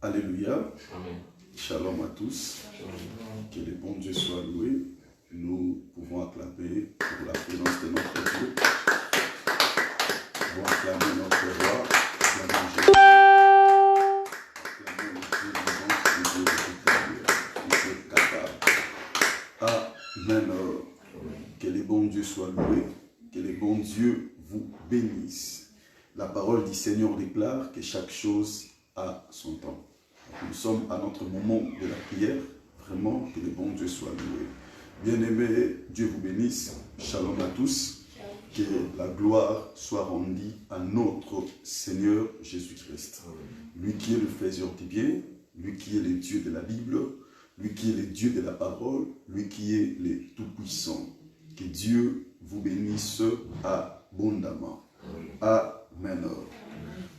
Alléluia. Amen. Shalom à tous. Que le bon Dieu soit loué. Nous pouvons acclamer pour la présence de notre Dieu. Nous pouvons acclamer notre roi, acclamer Jésus. Acclamer le Dieu de capable. Amen. Que le bon Dieu soit loué. Que le bon Dieu vous bénisse. La parole du Seigneur déclare que chaque chose a son temps. Nous sommes à notre moment de la prière. Vraiment, que le bon Dieu soit loué. Bien-aimés, Dieu vous bénisse. Shalom à tous. Que la gloire soit rendue à notre Seigneur Jésus-Christ. Lui qui est le faiseur du bien, lui qui est le Dieu de la Bible, lui qui est le Dieu de la parole, lui qui est le Tout-Puissant. Que Dieu vous bénisse abondamment. Amen.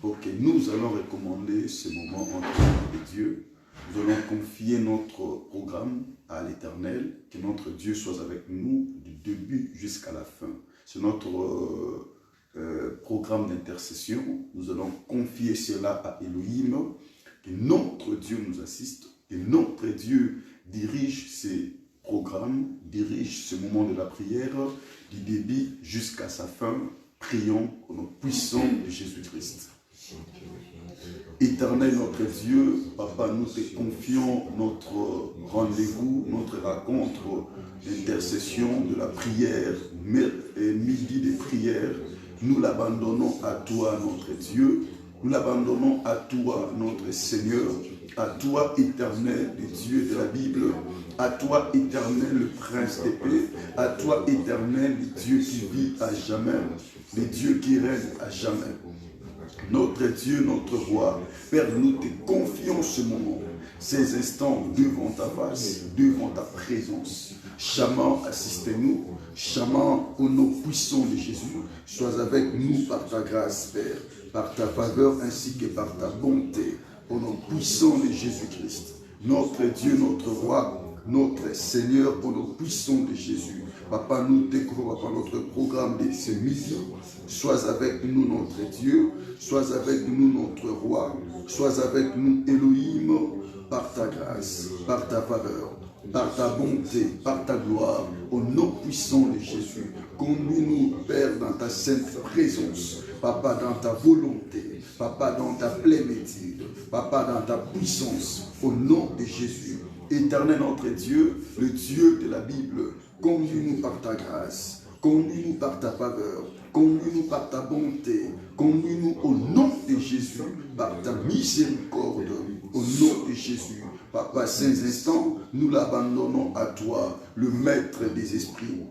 Ok, nous allons recommander ce moment entre les mains de Dieu. Nous allons confier notre programme à l'Éternel, que notre Dieu soit avec nous du début jusqu'à la fin. C'est notre programme d'intercession. Nous allons confier cela à Elohim, que notre Dieu nous assiste, que notre Dieu dirige ces programmes, dirige ce moment de la prière, du début jusqu'à sa fin. Prions au nom puissant de Jésus-Christ. Éternel notre Dieu, Papa, nous te confions notre rendez-vous, notre rencontre d'intercession de la prière, midi de prière. Nous l'abandonnons à toi, notre Dieu. Nous l'abandonnons à toi, notre Seigneur. À toi, éternel, le Dieu de la Bible. À toi, éternel, le Prince de paix. À toi, éternel, le Dieu qui vit à jamais. Le Dieu qui règne à jamais. Notre Dieu, notre roi, Père, nous te confions ce moment, ces instants devant ta face, devant ta présence. Chaman, assistez-nous. Chaman, au nom puissant de Jésus, sois avec nous par ta grâce, Père, par ta faveur ainsi que par ta bonté, au nom puissant de Jésus-Christ. Notre Dieu, notre roi, notre Seigneur, au nom puissant de Jésus. Papa, nous découvrons par notre programme de ce midi. Sois avec nous, notre Dieu. Sois avec nous, notre roi. Sois avec nous, Elohim, par ta grâce, par ta faveur, par ta bonté, par ta gloire, au nom puissant de Jésus. Conduis-nous, Père, dans ta sainte présence. Papa, dans ta volonté. Papa, dans ta plénitude. Papa, dans ta puissance, au nom de Jésus. Éternel notre Dieu, le Dieu de la Bible, conduis-nous par ta grâce, conduis-nous par ta faveur, conduis-nous par ta bonté, conduis-nous au nom de Jésus, par ta miséricorde, au nom de Jésus. Papa, ces instants, nous l'abandonnons à toi, le Maître des esprits,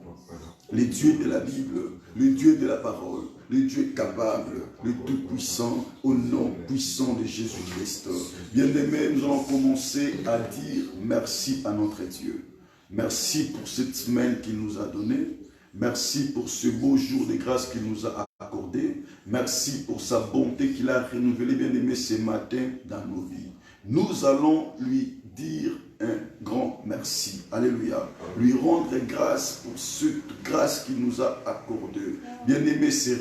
le Dieu de la Bible, le Dieu de la parole, le Dieu capable, le Tout-Puissant, au nom puissant de Jésus-Christ. Bien-aimés, nous allons commencer à dire merci à notre Dieu. Merci pour cette semaine qu'il nous a donnée. Merci pour ce beau jour de grâce qu'il nous a accordé. Merci pour sa bonté qu'il a renouvelée, bien-aimés, ce matin dans nos vies. Nous allons lui dire un grand merci. Alléluia. Lui rendre grâce pour cette grâce qu'il nous a accordée. Bien-aimés, c'est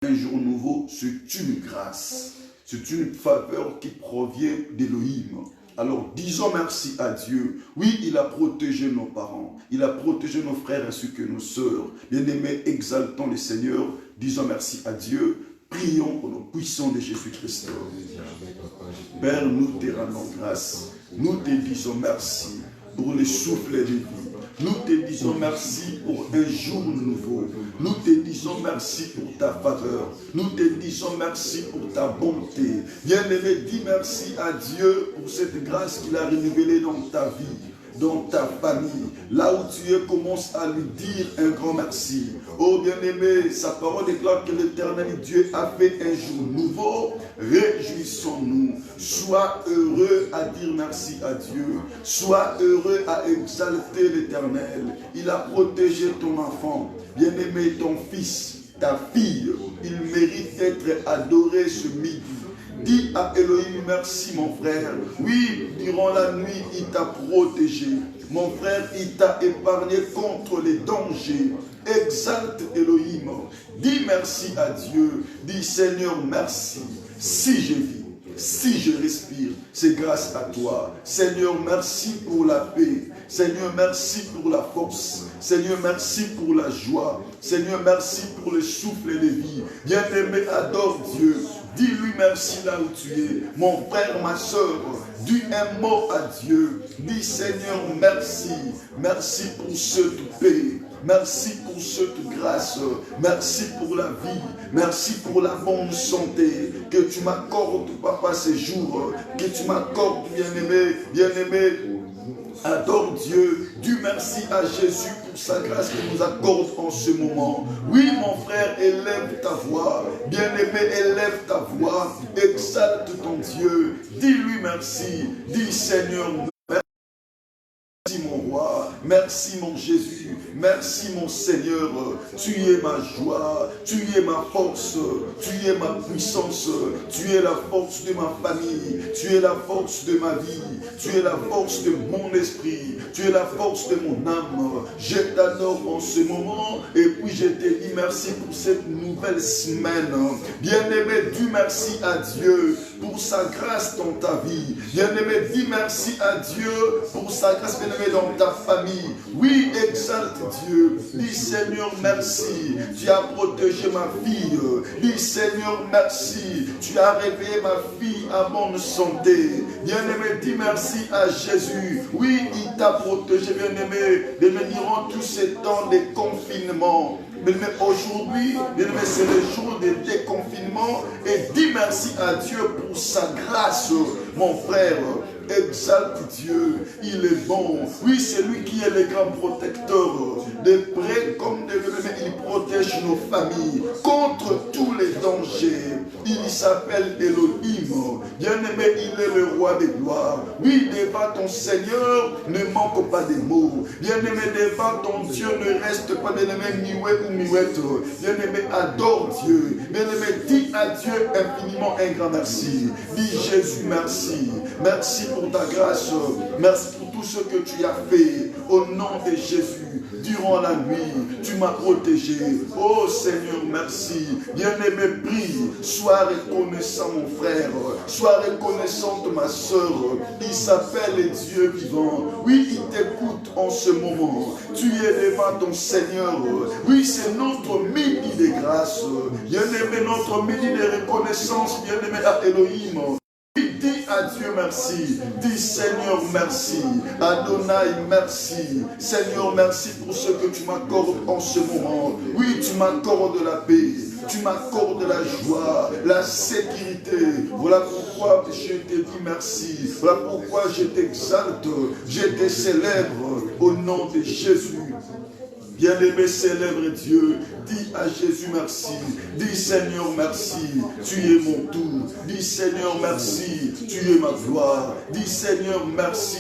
un jour nouveau, c'est une grâce. C'est une faveur qui provient d'Élohim. Alors, disons merci à Dieu. Oui, il a protégé nos parents. Il a protégé nos frères ainsi que nos sœurs. Bien-aimés, exaltons le Seigneur. Disons merci à Dieu. Prions au nom puissant de Jésus-Christ. Père, nous te rendons grâce. Nous te disons merci pour le souffle de vie. Nous te disons merci pour un jour nouveau. Nous te disons merci pour ta faveur. Nous te disons merci pour ta bonté. Bien-aimé, dis merci à Dieu pour cette grâce qu'il a renouvelée dans ta vie, dans ta famille. Là où tu es, commence à lui dire un grand merci. Oh bien-aimé, sa parole déclare que l'Éternel Dieu a fait un jour nouveau. Réjouissons-nous. Sois heureux à dire merci à Dieu. Sois heureux à exalter l'Éternel. Il a protégé ton enfant. Bien-aimé, ton fils, ta fille, il mérite d'être adoré ce midi. Dis à Elohim, merci mon frère. Oui, durant la nuit, il t'a protégé. Mon frère, il t'a épargné contre les dangers. Exalte Elohim. Dis merci à Dieu. Dis Seigneur, merci. Si je vis, Si je respire, c'est grâce à toi. Seigneur, merci pour la paix. Seigneur, merci pour la force. Seigneur, merci pour la joie. Seigneur, merci pour le souffle et les vies. Bien-aimé, adore Dieu. Dis-lui merci là où tu es. Mon frère, ma soeur, dis un mot à Dieu. Dis Seigneur, merci. Merci pour cette paix. Merci pour cette grâce. Merci pour la vie. Merci pour la bonne santé. Que tu m'accordes, papa, ces jours. Que tu m'accordes, bien-aimé, bien-aimé. Adore Dieu. Dis merci à Jésus pour sa grâce qu'il nous accorde en ce moment. Oui, mon frère, élève ta voix. Bien-aimé, élève ta voix. Exalte ton Dieu. Dis-lui merci. Dis Seigneur, merci mon roi, merci mon Jésus, merci mon Seigneur, tu es ma joie, tu es ma force, tu es ma puissance, tu es la force de ma famille, tu es la force de ma vie, tu es la force de mon esprit, tu es la force de mon âme. Je t'adore en ce moment et puis je te dis merci pour cette nouvelle semaine. Bien-aimé, dis merci à Dieu pour sa grâce dans ta vie. Bien-aimé, dis merci à Dieu pour sa grâce, bien-aimé, dans ta famille. Oui, exalte Dieu. Dis Seigneur, merci. Tu as protégé ma fille. Dis Seigneur, merci. Tu as réveillé ma fille à bonne santé. Bien-aimé, dis merci à Jésus. Oui, il t'a protégé, bien-aimé, de durant tous ces temps de confinement. Mais aujourd'hui, c'est le jour de déconfinement et dis merci à Dieu pour sa grâce, mon frère. Exalte Dieu, il est bon. Oui, c'est lui qui est le grand protecteur. De près comme de loin, il protège nos familles contre tous les dangers. Il s'appelle Elohim. Bien-aimé, il est le roi des gloires. Oui, devant ton Seigneur, ne manque pas de mots. Bien-aimé, devant ton Dieu, ne reste pas bien-aimé, miouet ou miouette. Bien-aimé, adore Dieu. Bien-aimé, dis à Dieu infiniment un grand merci. Dis Jésus, merci. Merci pour ta grâce. Merci pour tout ce que tu as fait. Au nom de Jésus, durant la nuit, tu m'as protégé. Oh Seigneur, merci. Bien-aimé, prie. Sois reconnaissant, mon frère. Sois reconnaissante, ma soeur. Il s'appelle Dieu vivant. Oui, il t'écoute en ce moment. Tu es devant ton Seigneur. Oui, c'est notre midi de grâce. Bien-aimé, notre midi de reconnaissance. Bien-aimé à Elohim. Dis à Dieu merci. Dis Seigneur merci. Adonai merci. Seigneur merci pour ce que tu m'accordes en ce moment. Oui, tu m'accordes la paix. Tu m'accordes la joie, la sécurité. Voilà pourquoi je te dis merci. Voilà pourquoi je t'exalte. Je te célèbre au nom de Jésus. Bien-aimé, célèbre Dieu. Dis à Jésus merci. Dis Seigneur merci. Tu es mon tout. Dis Seigneur merci. Tu es ma gloire. Dis Seigneur merci.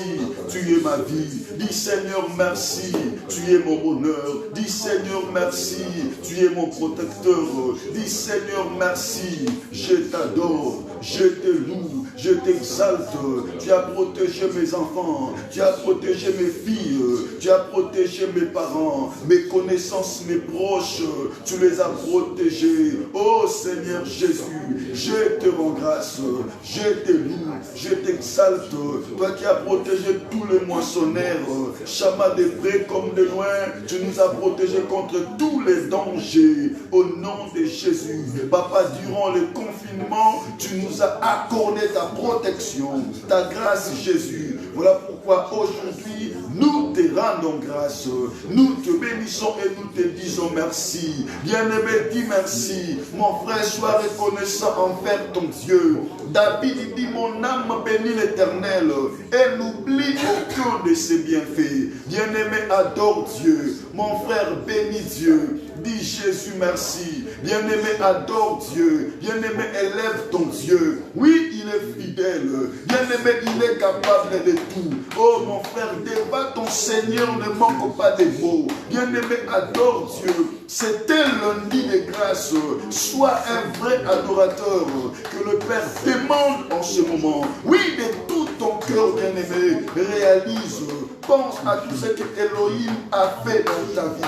Tu es ma vie. Dis Seigneur merci. Tu es mon bonheur. Dis Seigneur merci. Tu es mon protecteur. Dis Seigneur merci. Je t'adore. Je te loue. Je t'exalte. Tu as protégé mes enfants. Tu as protégé mes filles. Tu as protégé mes parents. Mes connaissances, mes proches, tu les as protégés. Oh Seigneur Jésus, je te rends grâce, je te loue, je t'exalte. Toi qui as protégé tous les moissonneurs, Chama de près comme de loin, tu nous as protégés contre tous les dangers. Au nom de Jésus, Papa, durant le confinement, tu nous as accordé ta protection, ta grâce Jésus. Voilà pourquoi aujourd'hui, nous te rendons grâce. Nous te bénissons et nous te disons merci. Bien-aimé, dis merci. Mon frère, sois reconnaissant envers ton Dieu. David dit, mon âme bénit l'Éternel et n'oublie aucun de ses bienfaits. Bien-aimé, adore Dieu. Mon frère, bénis Dieu. Dis Jésus merci. Bien-aimé, adore Dieu. Bien-aimé, élève ton Dieu. Oui, il est fidèle. Bien-aimé, il est capable de tout. Oh mon frère, devant ton Seigneur ne manque pas de mots. Bien-aimé, adore Dieu. C'est un lundi de grâce. Sois un vrai adorateur que le Père demande en ce moment. Oui, de tout ton cœur, bien-aimé, réalise. Pense à tout ce que Elohim a fait dans ta vie.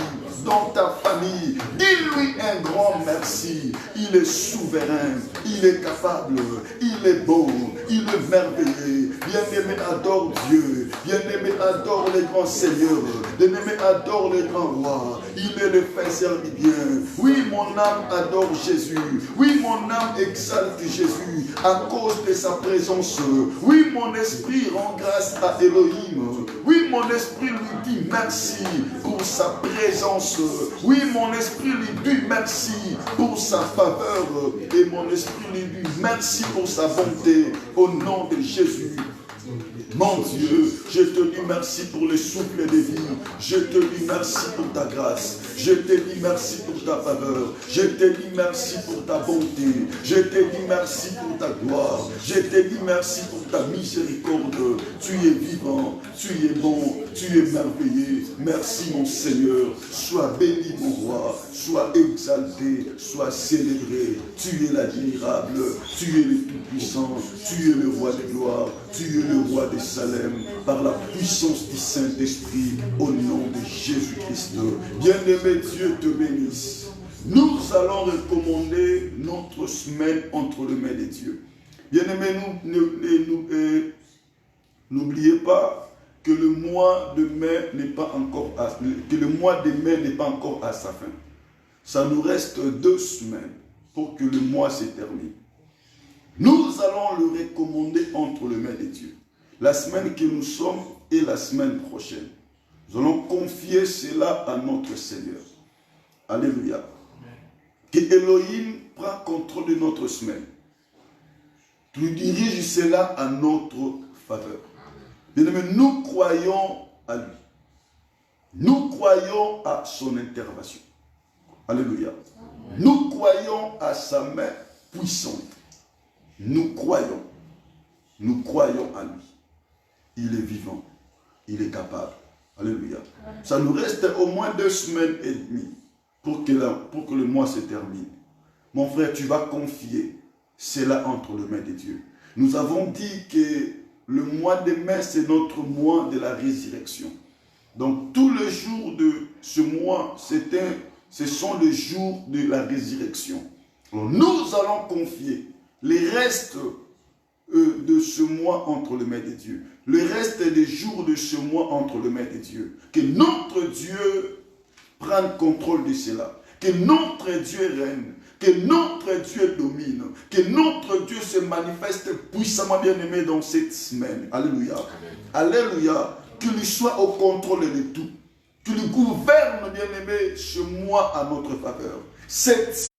dans ta famille. Dis-lui un grand merci. Il est souverain, il est capable, il est bon, il est merveilleux. Bien-aimé, adore Dieu. Bien-aimé, adore les grands seigneurs. Bien-aimé, adore les grands rois. Il est le faiseur du bien. Oui, mon âme adore Jésus. Oui, mon âme exalte Jésus à cause de sa présence. Oui, mon esprit rend grâce à Elohim. Oui, mon esprit lui dit merci pour sa présence. Oui, mon esprit lui dit merci pour sa faveur. Et mon esprit lui dit merci pour sa bonté. Au nom de Jésus. Mon Dieu, je te dis merci pour le souffle de vie. Je te dis merci pour ta grâce. Je te dis merci pour ta faveur. Je te dis merci pour ta bonté. Je te dis merci pour ta gloire. Je te dis merci pour ta miséricorde. Tu es vivant, tu es bon, tu es merveilleux. Merci mon Seigneur. Sois béni mon roi. Sois exalté, sois célébré. Tu es l'admirable. Tu es le tout-puissant. Tu es le roi de gloire. Tu es le roi de Salem, par la puissance du Saint-Esprit, au nom de Jésus-Christ. Bien-aimé, Dieu te bénisse. Nous allons recommander notre semaine entre les mains de Dieu. Bien-aimé, n'oubliez pas que le mois de mai n'est pas encore à sa fin. Ça nous reste 2 semaines pour que le mois se termine. Nous allons le recommander entre les mains de Dieu. La semaine que nous sommes et la semaine prochaine. Nous allons confier cela à notre Seigneur. Alléluia. Que Elohim prend contrôle de notre semaine. Tu diriges cela à notre faveur. Bien-aimés, nous croyons à lui. Nous croyons à son intervention. Alléluia. Nous croyons à sa main puissante. Nous croyons à lui. Il est vivant, il est capable. Alléluia. Ça nous reste au moins 2 semaines et demie pour que le mois se termine. Mon frère, tu vas confier cela entre les mains de Dieu. Nous avons dit que le mois de mai, c'est notre mois de la résurrection. Donc, tous les jours de ce mois, ce sont les jours de la résurrection. Alors, nous allons confier les restes de ce mois entre les mains de Dieu. Le reste des jours de ce mois entre les mains de Dieu. Que notre Dieu prenne contrôle de cela. Que notre Dieu règne. Que notre Dieu domine. Que notre Dieu se manifeste puissamment bien-aimé dans cette semaine. Alléluia. Amen. Alléluia. Qu'il soit au contrôle de tout. Qu'il gouverne bien-aimé ce mois à notre faveur. Cette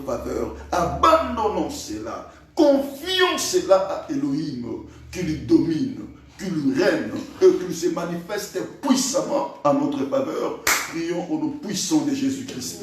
faveur. Abandonnons cela. Confions cela à Elohim, qu'il domine, qu'il règne et qu'il se manifeste puissamment à notre faveur. Prions au nom puissant de Jésus-Christ.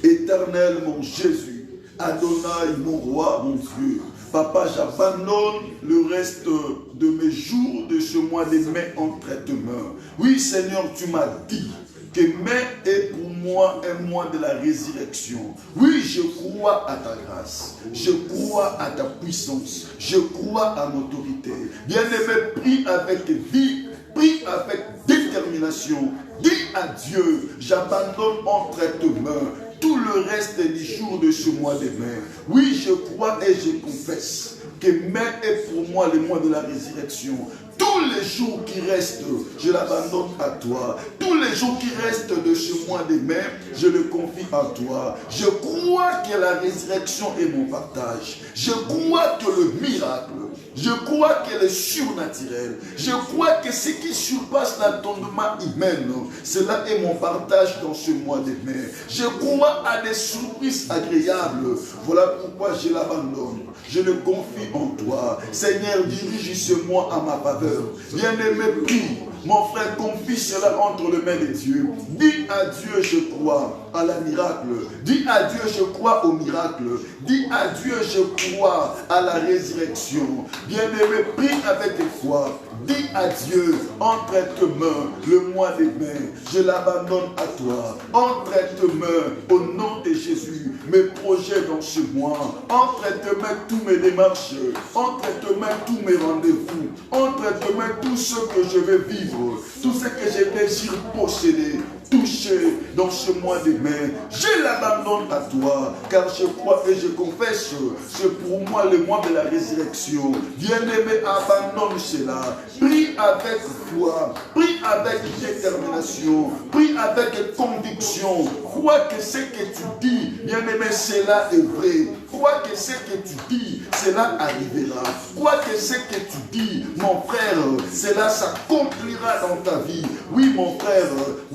Éternel mon Jésus, Adonai mon roi, mon Dieu, Papa, j'abandonne le reste de mes jours de ce mois de mai entre tes mains. Oui Seigneur, tu m'as dit que mai est pour moi un mois de la résurrection. Oui, je crois à ta grâce. Je crois à ta puissance. Je crois à mon autorité. Bien-aimé, prie avec vie, prie avec détermination. Dis à Dieu, j'abandonne entre tes mains tout le reste des jours de ce mois de mai. Oui, je crois et je confesse que mai est pour moi le mois de la résurrection. Tous les jours qui restent, je l'abandonne à toi. Tous les jours qui restent de ce mois de mai, je le confie à toi. Je crois que la résurrection est mon partage. Je crois que le miracle, je crois que le surnaturel, je crois que ce qui surpasse l'entendement humain, cela est mon partage dans ce mois de mai. Je crois à des surprises agréables. Voilà pourquoi je l'abandonne. Je le confie en toi. Seigneur, dirige ce mois à ma faveur. Bien-aimé, prie. Mon frère, confie cela entre les mains de Dieu. Dis à Dieu, je crois à la miracle. Dis à Dieu, je crois au miracle. Dis à Dieu, je crois à la résurrection. Bien-aimé, prie avec foi. dis à Dieu, entre tes mains, le mois des mai, je l'abandonne à toi. Entre tes mains, au nom de Jésus, mes projets dans ce mois. Entre tes mains, tous mes démarches. Entre tes mains, tous mes rendez-vous. Entre tes mains, tout ce que je vais vivre. Tout ce que je désire posséder. Touché dans ce mois de mai, je l'abandonne à toi, car je crois et je confesse, c'est pour moi le mois de la résurrection. Bien-aimé, abandonne cela. Prie avec foi, prie avec détermination, prie avec conviction. Crois que ce que tu dis, bien-aimé, cela est vrai. Crois que ce que tu dis, cela arrivera. Crois que ce que tu dis, mon frère, cela s'accomplira dans ta vie. Oui, mon frère,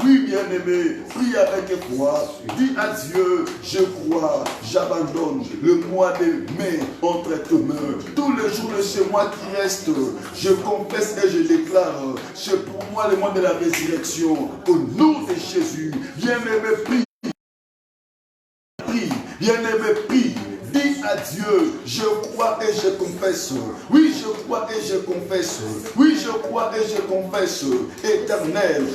oui, bien-aimé, prie avec foi. Dis à Dieu, je crois, j'abandonne le mois de mai entre tes mains. Tous les jours de ce mois qui reste, je confesse et je déclare, c'est pour moi le mois de la résurrection. Au nom de Jésus, bien-aimé, prie. Bien-aimé, prie. Dis à Dieu, je crois et je confesse. Oui, je crois et je confesse. Oui, je crois et je confesse. Éternel,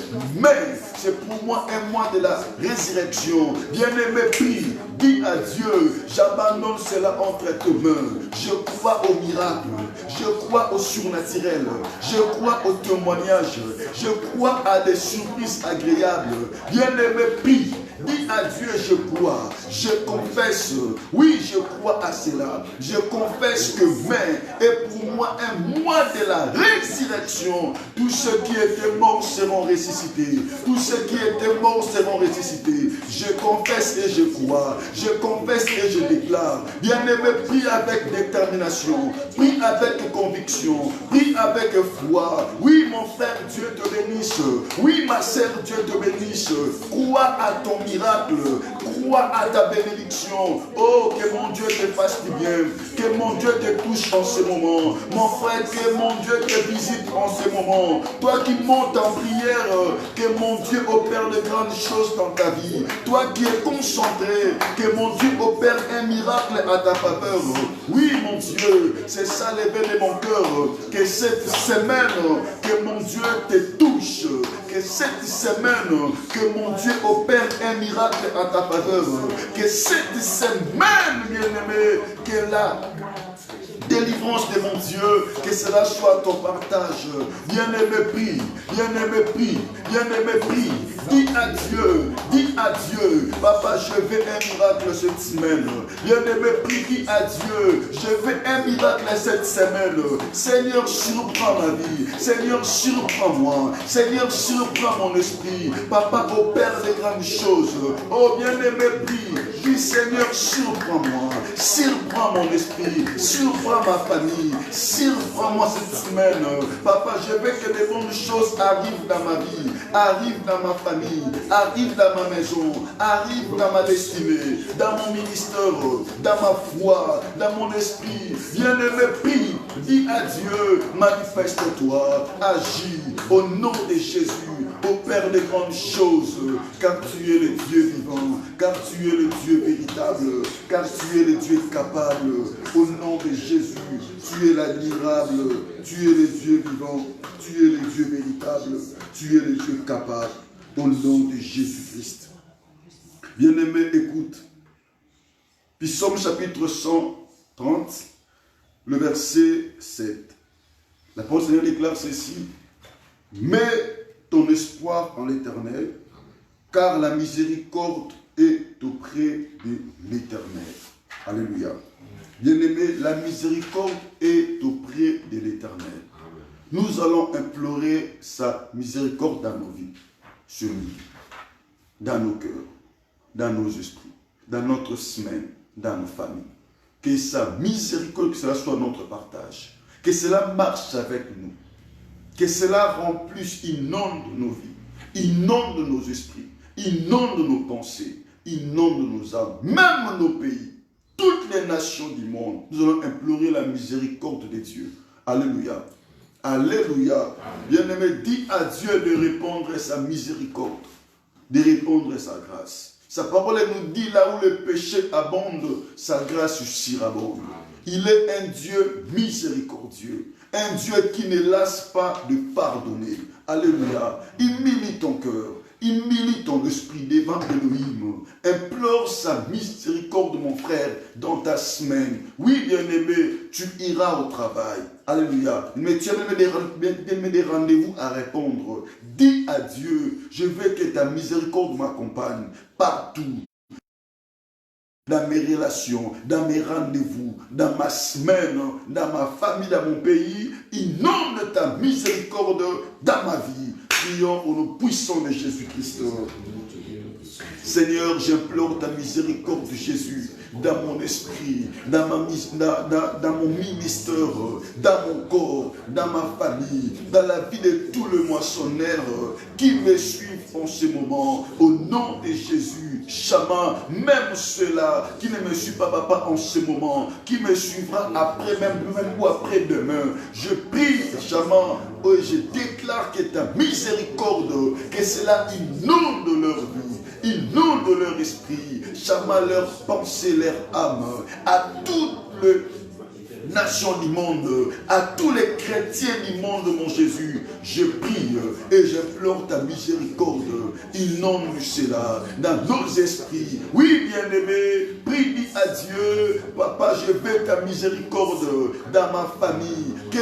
mais c'est pour moi un mois de la résurrection. Bien-aimé, prie. Dis à Dieu, j'abandonne cela entre tes mains. Je crois au miracle. Je crois au surnaturel. Je crois au témoignage. Je crois à des surprises agréables. Bien-aimé, prie. Dis à Dieu, je crois, je confesse, oui, je crois à cela. Je confesse que mai est pour moi un mois de la résurrection. Tous ceux qui étaient morts seront ressuscités. Tous ceux qui étaient morts seront ressuscités. Je confesse et je crois. Je confesse et je déclare. Bien-aimé, prie avec détermination. Prie avec conviction. Prie avec foi. Oui, mon frère, Dieu te bénisse. Oui, ma sœur, Dieu te bénisse. Crois à ton miracle, crois à ta bénédiction. Oh, que mon Dieu te fasse du bien, que mon Dieu te touche en ce moment. Mon frère, que mon Dieu te visite en ce moment. Toi qui montes en prière, que mon Dieu opère de grandes choses dans ta vie. Toi qui es concentré, que mon Dieu opère un miracle à ta faveur. Oui, mon Dieu, c'est ça l'éveil de mon cœur. Que cette semaine, que mon Dieu te touche. Que cette semaine, que mon Dieu opère un miracle à ta faveur. Que cette semaine, bien-aimé, que la délivrance de mon Dieu, que cela soit ton partage. Bien-aimé, prie. Bien-aimé, prie. Bien-aimé, prie. Dis à Dieu, papa, je veux un miracle cette semaine. Bien-aimé, prie, dis à Dieu, je veux un miracle cette semaine. Seigneur, surprends ma vie. Seigneur, surprends-moi. Seigneur, surprends mon esprit. Papa, opère de grandes choses. Oh, bien-aimé, prie. Dis, Seigneur, surprends-moi. Surprends mon esprit. Surprends ma famille. Surprends-moi cette semaine. Papa, je veux que de bonnes choses arrivent dans ma vie, arrivent dans ma famille, arrivent dans ma maison, arrivent dans ma destinée, dans mon ministère, dans ma foi, dans mon esprit. Bien-aimé, prie, dis à Dieu, manifeste-toi, agis au nom de Jésus, opère de grandes choses, car tu es le Dieu vivant, car tu es le Dieu véritable, car tu es le Dieu capable. Au nom de Jésus, tu es l'admirable, tu es le Dieu vivant, tu es le Dieu véritable, tu es le Dieu capable. Au nom de Jésus-Christ. Bien-aimé, écoute. Psaume chapitre 130, le verset 7. La parole du Seigneur déclare ceci. Mets ton espoir en l'Éternel, car la miséricorde est auprès de l'Éternel. Alléluia. Bien-aimé, la miséricorde est auprès de l'Éternel. Nous allons implorer sa miséricorde dans nos vies, sur nous, dans nos cœurs, dans nos esprits, dans notre semaine, dans nos familles. Que sa miséricorde, que cela soit notre partage. Que cela marche avec nous. Que cela remplisse, inonde nos vies, inonde nos esprits, inonde nos pensées, inonde nos âmes, même nos pays, toutes les nations du monde. Nous allons implorer la miséricorde de Dieu. Alléluia. Alléluia. Bien-aimé, dis à Dieu de répondre sa miséricorde, de répondre sa grâce. Sa parole nous dit là où le péché abonde, sa grâce surabonde. Il est un Dieu miséricordieux. Un Dieu qui ne lasse pas de pardonner. Alléluia. Humilie ton cœur. Humilie ton esprit devant Elohim. Implore sa miséricorde, mon frère, dans ta semaine. Oui, bien-aimé, tu iras au travail. Alléluia. Mais tu as même des rendez-vous à répondre. Dis à Dieu, je veux que ta miséricorde m'accompagne partout. Dans mes relations, dans mes rendez-vous, dans ma semaine, dans ma famille, dans mon pays, inonde ta miséricorde dans ma vie. Prions au nom puissant de Jésus-Christ. Seigneur, j'implore ta miséricorde, Jésus, dans mon esprit, dans mon ministère, dans mon corps, dans ma famille, dans la vie de tous les moissonneurs qui me suivent en ce moment. Au nom de Jésus, Chama, même ceux-là qui ne me suivent pas, papa, en ce moment, qui me suivra après même ou après-demain. Je prie, Chama, et je déclare que ta miséricorde, que cela inonde leur vie, inonde leur esprit, Chama, leur pensée, leur âme, à toutes les nations du monde, à tous les chrétiens du monde, mon Jésus, je prie et j'implore ta miséricorde, inonde cela dans nos esprits. Oui, bien-aimé, prie, dis à Dieu, papa, je veux ta miséricorde dans ma famille, que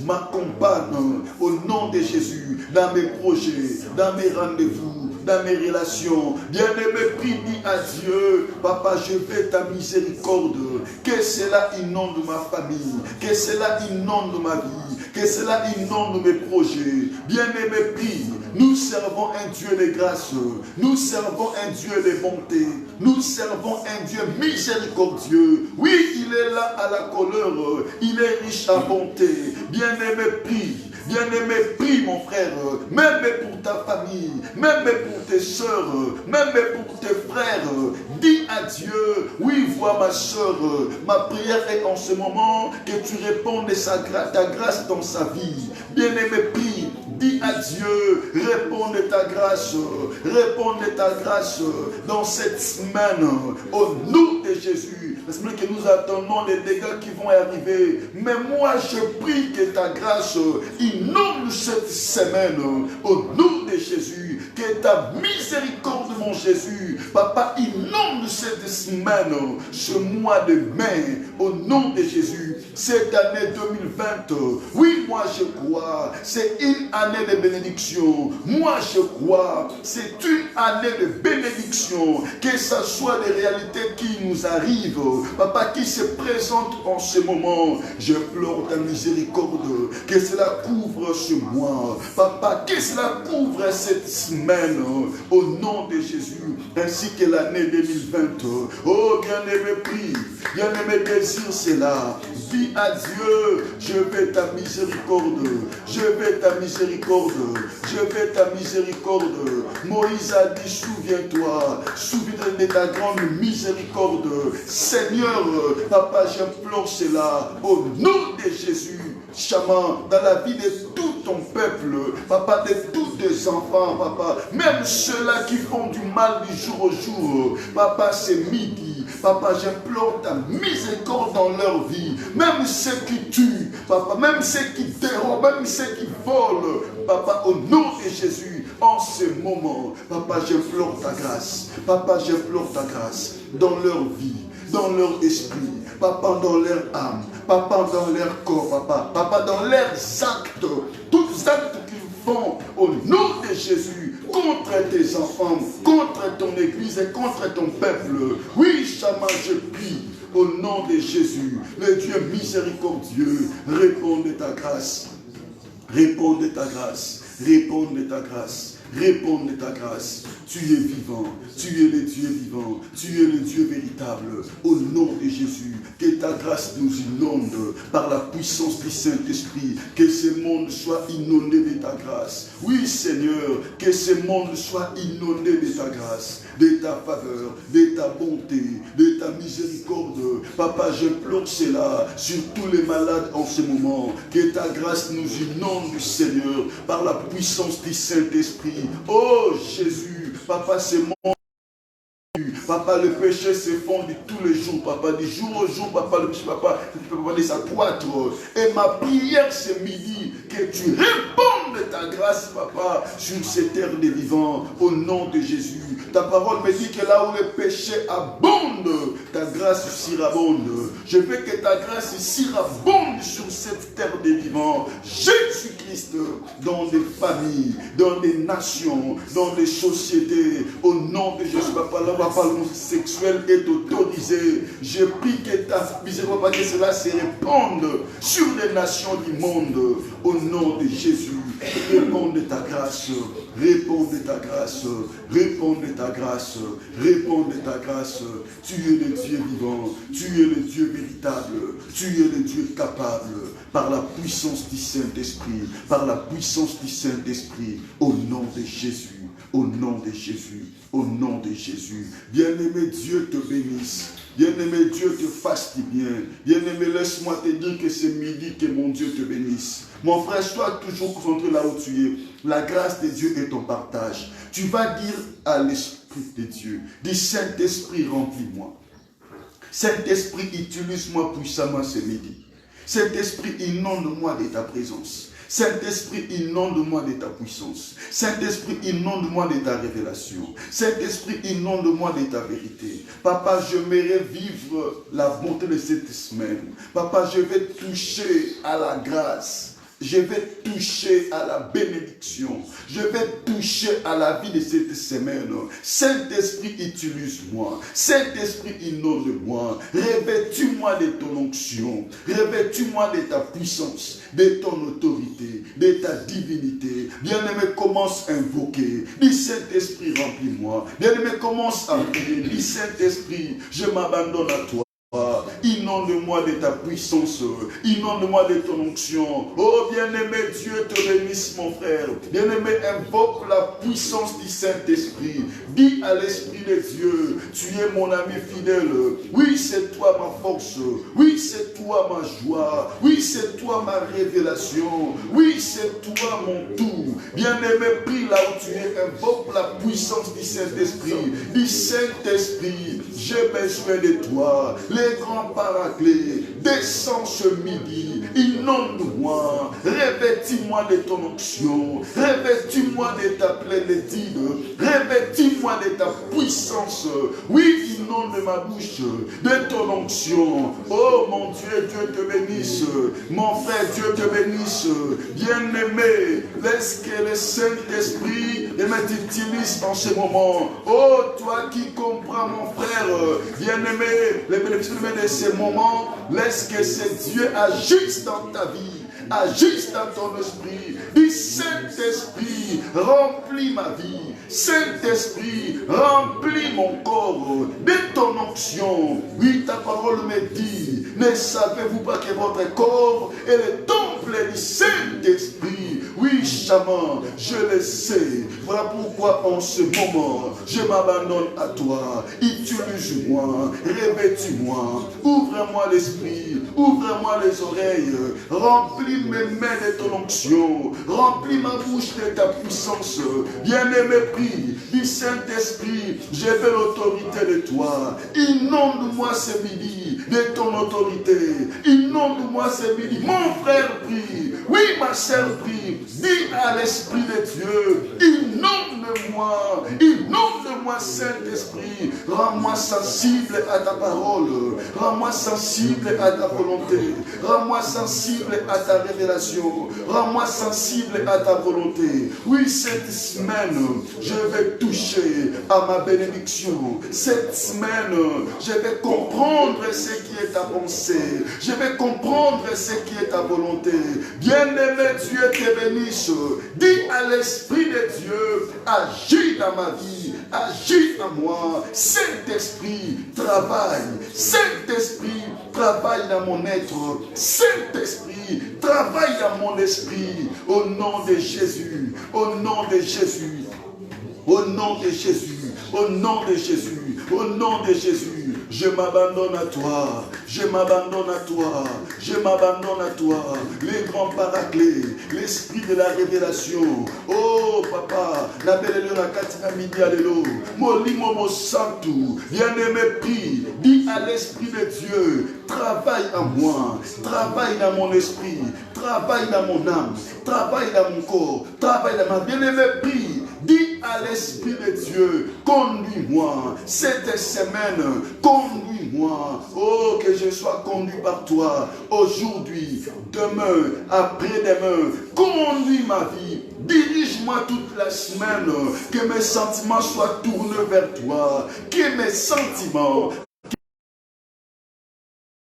m'accompagne au nom de Jésus, dans mes projets, dans mes rendez-vous, dans mes relations. Bien-aimé, prie, dis à Dieu, papa, je veux ta miséricorde, que cela inonde ma famille, que cela inonde ma vie, que cela inonde mes projets. Bien-aimé, prie, nous servons un Dieu de grâce, nous servons un Dieu de bonté, nous servons un Dieu miséricordieux. Oui, il est là à la colère, il est riche à bonté. Bien-aimé, prie. Bien-aimé, prie, mon frère, même pour ta famille, même pour tes soeurs, même pour tes frères. Dis à Dieu, oui, vois ma soeur, ma prière est en ce moment que tu répondes ta grâce dans sa vie. Bien-aimé, prie. Dis à Dieu, réponds de ta grâce dans cette semaine, au nom de Jésus. La semaine que nous attendons, les dégâts qui vont arriver. Mais moi, je prie que ta grâce inonde cette semaine, au nom de Jésus. Que ta miséricorde, mon Jésus, papa, inonde cette semaine, ce mois de mai, au nom de Jésus. Cette année 2020, oui, moi je crois, c'est une année de bénédiction. Moi je crois, c'est une année de bénédiction. Que ce soit des réalités qui nous arrivent, papa, qui se présentent en ce moment. Je pleure ta miséricorde, que cela couvre ce mois. Papa, que cela couvre cette semaine, au nom de Jésus, ainsi que l'année 2020. Oh, bien-aimé, prie, bien-aimé, désire cela. Dis à Dieu, je veux ta miséricorde, je veux ta miséricorde, je veux ta miséricorde. Moïse a dit, souviens-toi de ta grande miséricorde. Seigneur, papa, j'implore cela au nom de Jésus. Chama, dans la vie de tout ton peuple, papa, de tous tes enfants, papa, même ceux-là qui font du mal du jour au jour, papa, c'est midi. Papa, j'implore ta miséricorde dans leur vie. Même ceux qui tuent, papa, même ceux qui dérobent, même ceux qui volent, papa, au nom de Jésus, en ce moment, papa, j'implore ta grâce. Papa, j'implore ta grâce dans leur vie, dans leur esprit, papa, dans leur âme, papa, dans leur corps, papa, dans leurs actes, tous les actes qu'ils font au nom de Jésus, contre tes enfants, contre ton église et contre ton peuple. Oui, Chama, je prie au nom de Jésus, le Dieu miséricordieux, réponds de ta grâce, réponds de ta grâce, réponds de ta grâce. Réponds de ta grâce. Tu es vivant, tu es le Dieu vivant, tu es le Dieu véritable. Au nom de Jésus, que ta grâce nous inonde par la puissance du Saint-Esprit. Que ce monde soit inondé de ta grâce. Oui, Seigneur, que ce monde soit inondé de ta grâce, de ta faveur, de ta bonté, de ta miséricorde. Papa, j'implore cela sur tous les malades en ce moment. Que ta grâce nous inonde, Seigneur, par la puissance du Saint-Esprit. Oh Jésus, papa, c'est mon Papa, le péché s'effondre tous les jours, papa. Du jour au jour, papa, le péché, papa, ça croître. Et ma prière ce midi, que tu répondes de ta grâce, papa, sur ces terres des vivants, au nom de Jésus. Ta parole me dit que là où le péché abonde, ta grâce surabonde. Je veux que ta grâce surabonde sur cette terre des vivants. Jésus-Christ, dans des familles, dans des nations, dans des sociétés, au nom de Jésus, papa, l'homosexuel est autorisé. Je prie que ta miséricorde, que cela se répande sur les nations du monde, au nom de Jésus. Réponds de ta grâce, réponds de ta grâce, réponds de ta grâce, réponds de ta grâce. Tu es le Dieu vivant, tu es le Dieu véritable, tu es le Dieu capable, par la puissance du Saint-Esprit, par la puissance du Saint-Esprit, au nom de Jésus, au nom de Jésus, au nom de Jésus. Bien-aimé, Dieu te bénisse. Bien-aimé, Dieu te fasse du bien. Bien-aimé, laisse-moi te dire que c'est midi que mon Dieu te bénisse. Mon frère, sois toujours concentré là où tu es. La grâce de Dieu est ton partage. Tu vas dire à l'Esprit de Dieu, dis Saint-Esprit, remplis-moi. Saint-Esprit, utilise-moi puissamment ce midi. Saint-Esprit, inonde-moi de ta présence. Saint-Esprit, inonde-moi de ta puissance. Saint-Esprit, inonde-moi de ta révélation. Saint-Esprit, inonde-moi de ta vérité. Papa, j'aimerais vivre la bonté de cette semaine. Papa, je vais toucher à la grâce. Je vais toucher à la bénédiction. Je vais toucher à la vie de cette semaine. Saint-Esprit, utilise-moi. Saint-Esprit, inonde-moi. Revêtis-moi de ton onction. Revêtis-moi de ta puissance, de ton autorité, de ta divinité. Bien-aimé, commence à invoquer. Dis Saint-Esprit, remplis-moi. Bien-aimé, commence à prier. Dis Saint-Esprit, je m'abandonne à toi. Inonde-moi de ta puissance, inonde-moi de ton onction. Oh bien-aimé, Dieu te bénisse mon frère. Bien-aimé, invoque la puissance du Saint-Esprit. Dis à l'Esprit de Dieu, tu es mon ami fidèle. Oui, c'est toi ma force. Oui, c'est toi ma joie. Oui, c'est toi ma révélation. Oui, c'est toi mon tout. Bien-aimé, prie là où tu es, invoque la puissance du Saint-Esprit. Dis Saint-Esprit, j'ai besoin de toi. Les grands paraclés, descends ce midi, inonde-moi, revêtis-moi de ton onction, revêtis-moi de ta plénitude, revêtis-moi de ta puissance. Oui, inonde ma bouche de ton onction. Oh mon Dieu, Dieu te bénisse. Mon frère, Dieu te bénisse. Bien-aimé, laisse que le Saint-Esprit t'utilise en ce moment. Oh, toi qui comprends, mon frère, bien-aimé, les bénéfices de ces moments, laisse que ce Dieu agisse dans ta vie, agisse dans ton esprit. Dis Saint-Esprit, remplis ma vie. Saint-Esprit, remplis mon corps de ton onction. Oui, ta parole me dit, ne savez-vous pas que votre corps est le temple du Saint-Esprit? Oui, chaman, je le sais. Voilà pourquoi en ce moment, je m'abandonne à toi. Utilise-moi, revêtis-moi, ouvre-moi l'esprit, ouvre-moi les oreilles, remplis mes mains de ton onction, remplis ma bouche de ta puissance. Bien-aimé, prie, dis Saint-Esprit, je veux l'autorité de toi. Inonde-moi ce midi de ton autorité. Inonde-moi ce midi. Mon frère prie, oui, ma sœur prie. Dis à l'Esprit de Dieu, inonde-moi, inonde-moi Saint-Esprit, rends-moi sensible à ta parole, rends-moi sensible à ta volonté, rends-moi sensible à ta révélation, rends-moi sensible à ta volonté. Oui, cette semaine, je vais toucher à ma bénédiction. Cette semaine, je vais comprendre ce qui est ta pensée, je vais comprendre ce qui est ta volonté. Bien-aimé, Dieu te bénisse. Dis à l'Esprit de Dieu, agis dans ma vie, agis en moi. Saint-Esprit, travaille. Saint-Esprit, travaille dans mon être. Saint-Esprit, travaille dans mon esprit. Au nom de Jésus, au nom de Jésus, au nom de Jésus, au nom de Jésus, au nom de Jésus. Je m'abandonne à toi. Je m'abandonne à toi. Je m'abandonne à toi. Les grands paraclés, l'esprit de la révélation. Oh papa, la belle la katina midi alelo. Molimo mo santu. Bien-aimé, prie. Dis à l'esprit de Dieu, travaille en moi. Travaille dans mon esprit. Travaille dans mon âme. Travaille dans mon corps. Travaille dans ma bien-aimé, prie. Dis à l'Esprit de Dieu, conduis-moi cette semaine, conduis-moi. Oh, que je sois conduit par toi aujourd'hui, demain, après-demain. Conduis ma vie, dirige-moi toute la semaine. Que mes sentiments soient tournés vers toi. Que mes sentiments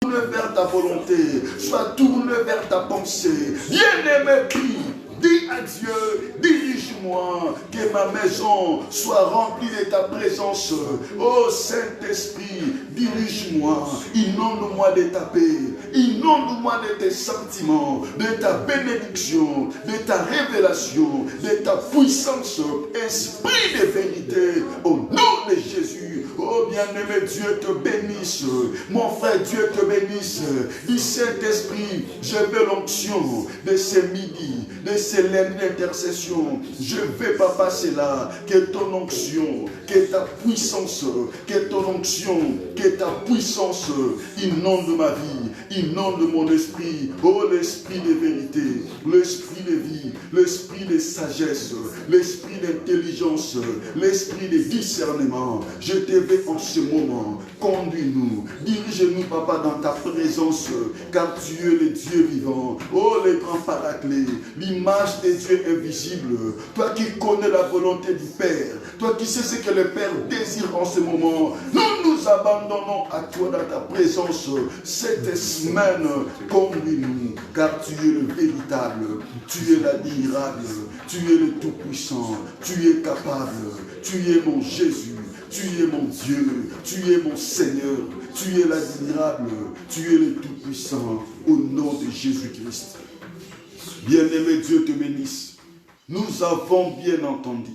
vers ta volonté, soient tournés vers ta pensée. Bien-aimé, prie. Dis à Dieu, dirige-moi, que ma maison soit remplie de ta présence. Oh Saint-Esprit, dirige-moi, inonde-moi de ta paix, inonde-moi de tes sentiments, de ta bénédiction, de ta révélation, de ta puissance, esprit de vérité, au nom de Jésus. Oh bien-aimé, Dieu te bénisse, mon frère, Dieu te bénisse. Dis Saint-Esprit, je veux l'onction de ce midi, de ces lundis d'intercession. Je veux, papa, c'est là, que ton onction, que ta puissance, que ton onction, que ta puissance inonde ma vie, inonde mon esprit. Oh, l'esprit de vérité, l'esprit de vie, l'esprit de sagesse, l'esprit d'intelligence, l'esprit de discernement. Je te veux en ce moment, conduis-nous, dirige-nous, papa, dans ta présence, car tu es le Dieu vivant. Oh, les grands paraclés, l'image des dieux invisibles, toi qui connais la volonté du Père, toi qui sais ce que le Père désire en ce moment, nous nous abandonnons à toi dans ta présence cette semaine. Conduis-nous, car tu es le véritable, tu es l'admirable, tu es le tout-puissant, tu es capable, tu es mon Jésus, tu es mon Dieu, tu es mon Seigneur, tu es l'admirable, tu es le tout-puissant, au nom de Jésus-Christ. Bien-aimé, Dieu te bénisse. Nous avons bien entendu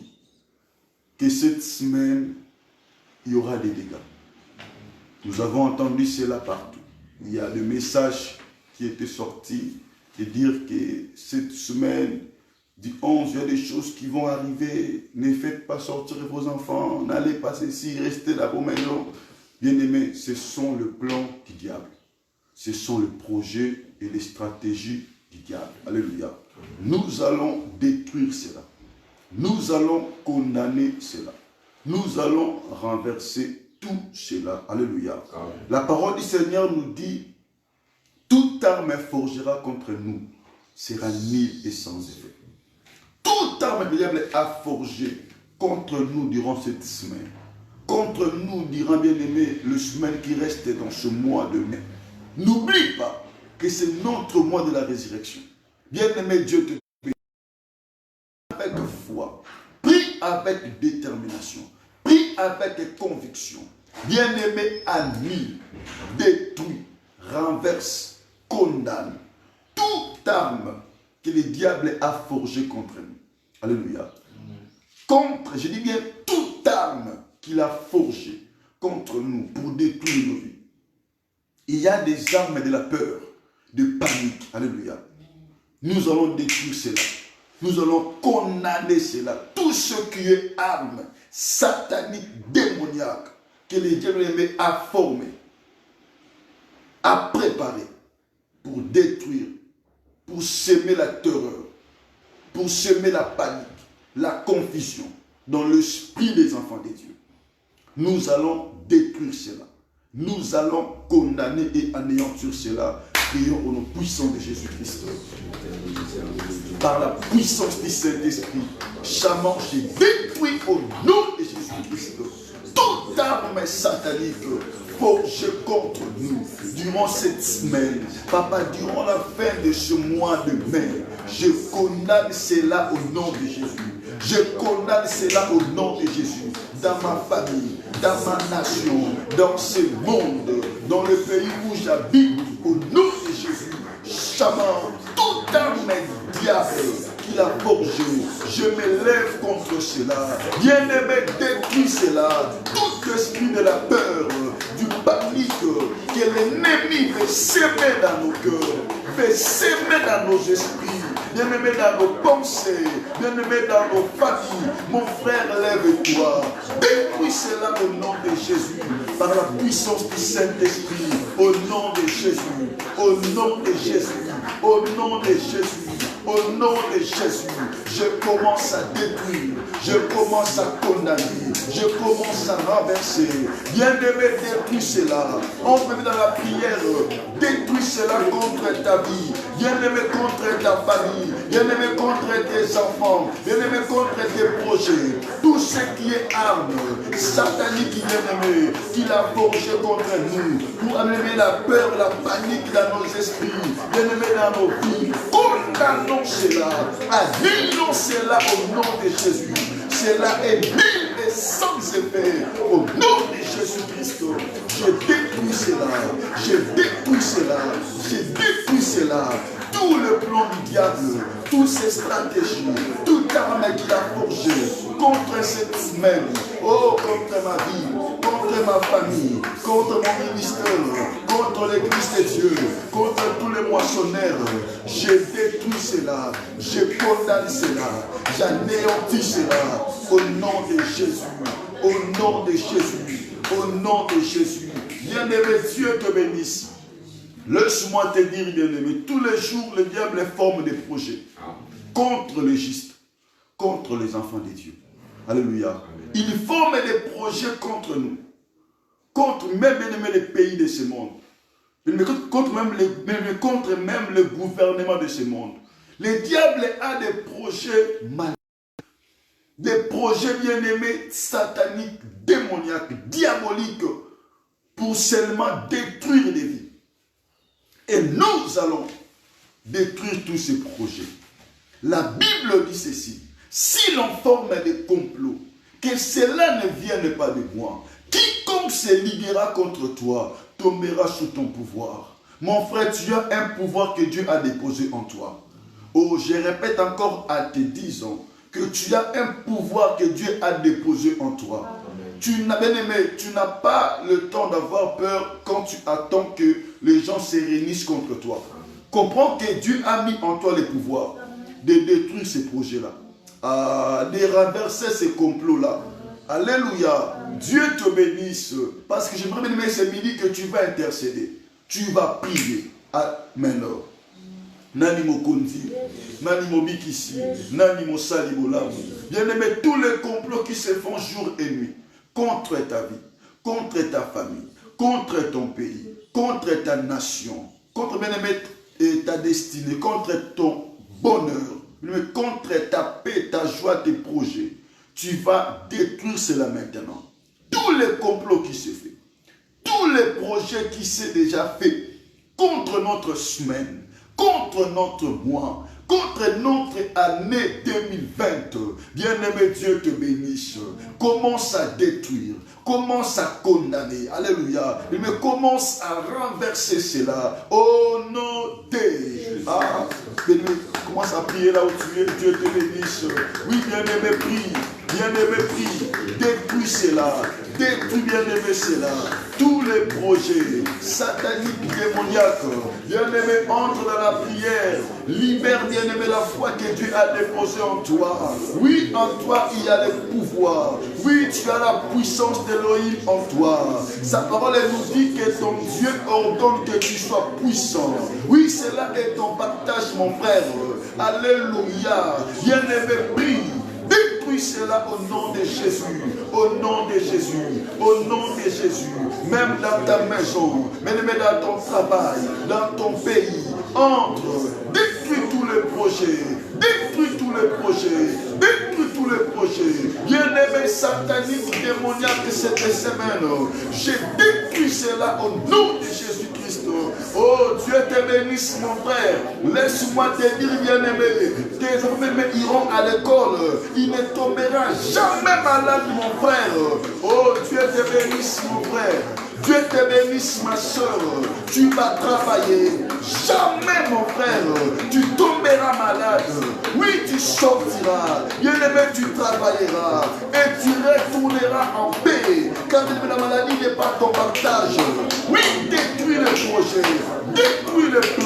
que cette semaine, il y aura des dégâts. Nous avons entendu cela partout. Il y a le message qui était sorti de dire que cette semaine, du 11, il y a des choses qui vont arriver. Ne faites pas sortir vos enfants. N'allez pas ici, restez dans vos maisons. Bien-aimés, ce sont le plan du diable. Ce sont les projets et les stratégies du diable. Alléluia. Nous allons détruire cela. Nous allons condamner cela. Nous allons renverser tout cela. Alléluia. Amen. La parole du Seigneur nous dit, toute arme forgera contre nous sera nulle et sans effet. Toute arme du diable a forgé contre nous durant cette semaine. Contre nous, durant bien-aimé, le semaine qui reste dans ce mois de mai. N'oublie pas que c'est notre mois de la résurrection. Bien-aimé, Dieu te bénit. Avec foi, prie avec détermination, prie avec conviction. Bien-aimé, annule, détruit, renverse, condamne toute arme que le diable a forgée contre nous. Alléluia. Contre, je dis bien, toute arme qu'il a forgée contre nous pour détruire nos vies. Il y a des armes de la peur, de panique. Alléluia. Nous allons détruire cela. Nous allons condamner cela. Tout ce qui est arme satanique, démoniaque, que le diable a formé, a préparé pour détruire, pour semer la terreur, pour semer la panique, la confusion dans l'esprit des enfants de Dieu. Nous allons détruire cela. Nous allons condamner et anéantir cela. Prions au nom puissant de Jésus-Christ. Par la puissance du Saint-Esprit, chamant, j'ai détruit au nom de Jésus-Christ toute arme satanique forgée contre nous durant cette semaine. Papa, durant la fin de ce mois de mai, je condamne cela au nom de Jésus. Je condamne cela au nom de Jésus. Dans ma famille, dans ma nation, dans ce monde, dans le pays où j'habite, au nom de Jésus, chamant toute arme diable qu'il a forgé, je me lève contre cela. Bien-aimé, détruis cela. Tout esprit de la peur, du que l'ennemi veut s'aimer dans nos cœurs, veut s'aimer dans nos esprits, bien-aimé dans nos pensées, bien-aimé dans nos familles. Mon frère, lève-toi. Détruis cela au nom de Jésus, par la puissance du Saint-Esprit, au nom de Jésus, au nom de Jésus, au nom de Jésus. Au nom de Jésus, je commence à détruire, je commence à condamner, je commence à renverser. Bien-aimé, détruis cela. On peut dans la prière, détruis cela contre ta vie, bien-aimé contre ta famille, bien-aimé contre tes enfants, bien-aimé contre tes projets. Tout ce qui est arme satanique, bien-aimé, qu'il a forgé contre nous, pour amener la peur, la panique dans nos esprits, bien-aimé dans nos vies. Condamnons cela, annulons cela au nom de Jésus. Cela est nul et sans effet. Au nom de Jésus-Christ, je détruis cela, je détruis cela, je détruis cela. Tout le plan du diable, toutes ses stratégies, toute arme qu'il a forgée contre cette semaine, oh, contre ma vie, contre ma famille, contre mon ministère, contre l'église de Dieu, contre tous les moissonneurs, je détruis cela, je condamne cela, j'anéantis cela, au nom de Jésus, au nom de Jésus, au nom de Jésus. Bien-aimé, Dieu te bénisse. Laisse-moi te dire, bien-aimé, tous les jours, le diable forme des projets contre les justes, contre les enfants de Dieu. Alléluia. Il forme des projets contre nous, contre même, bien-aimé, les pays de ce monde, contre même le gouvernement de ce monde. Le diable a des projets malins, des projets, bien-aimés, sataniques, démoniaques, diaboliques, pour seulement détruire les vies. Et nous allons détruire tous ces projets. La Bible dit ceci. Si l'on forme des complots, que cela ne vienne pas de moi. Quiconque se liguera contre toi tombera sous ton pouvoir. Mon frère, tu as un pouvoir que Dieu a déposé en toi. Oh, je répète encore à tes 10 ans que tu as un pouvoir que Dieu a déposé en toi. Tu n'as pas le temps d'avoir peur quand tu attends que les gens se réunissent contre toi. Comprends que Dieu a mis en toi le pouvoir de détruire ces projets-là, de renverser ces complots-là. Alléluia. Dieu te bénisse. Parce que j'aimerais bien ce midi que tu vas intercéder. Tu vas prier. Amen. Nani mo kondi, nani mo bikisi, nani mo salibola. Bien-aimé, tous les complots qui se font jour et nuit contre ta vie, contre ta famille, contre ton pays, contre ta nation, contre, bien-aimé, ta destinée, contre ton bonheur, contre ta paix, ta joie, tes projets. Tu vas détruire cela maintenant. Tous les complots qui se font, tous les projets qui sont déjà faits contre notre semaine, contre notre mois, contre notre année 2020. Bien-aimé, Dieu te bénisse. Commence à détruire, commence à condamner. Alléluia. Mais commence à renverser cela. Au nom de Jésus. Bien-aimé, commence à prier là où tu es. Dieu te bénisse. Oui, bien-aimé, prie. Bien-aimé, prie. Détruis cela. Détruis, bien-aimé, cela. Tous les projets sataniques, démoniaques. Bien-aimé, entre dans la prière. Libère, bien-aimé, la foi que Dieu a déposée en toi. Oui, en toi, il y a le pouvoir. Oui, tu as la puissance d'Élohim en toi. Sa parole nous dit que ton Dieu ordonne que tu sois puissant. Oui, cela est ton partage, mon frère. Alléluia. Bien-aimé, prie. Détruis cela au nom de Jésus, au nom de Jésus, au nom de Jésus. Même dans ta maison, même dans ton travail, dans ton pays, entre, détruis tous les projets, détruis tous les projets, détruis tous les projets. Bien-aimé satanique, démoniaque cette semaine, je détruis cela au nom de Jésus-Christ. Oh, Dieu te bénisse, mon frère. Laisse-moi te dire, bien-aimé, tes enfants iront à l'école. Il ne tombera jamais malade, mon frère. Oh, Dieu te bénisse, mon frère. Dieu te bénisse, ma soeur. Tu vas travailler. Jamais, mon frère, tu tomberas malade. Oui, tu sortiras. Bien-aimé, tu travailleras. Et tu retourneras en paix. Car la maladie n'est pas ton partage. Oui, détruis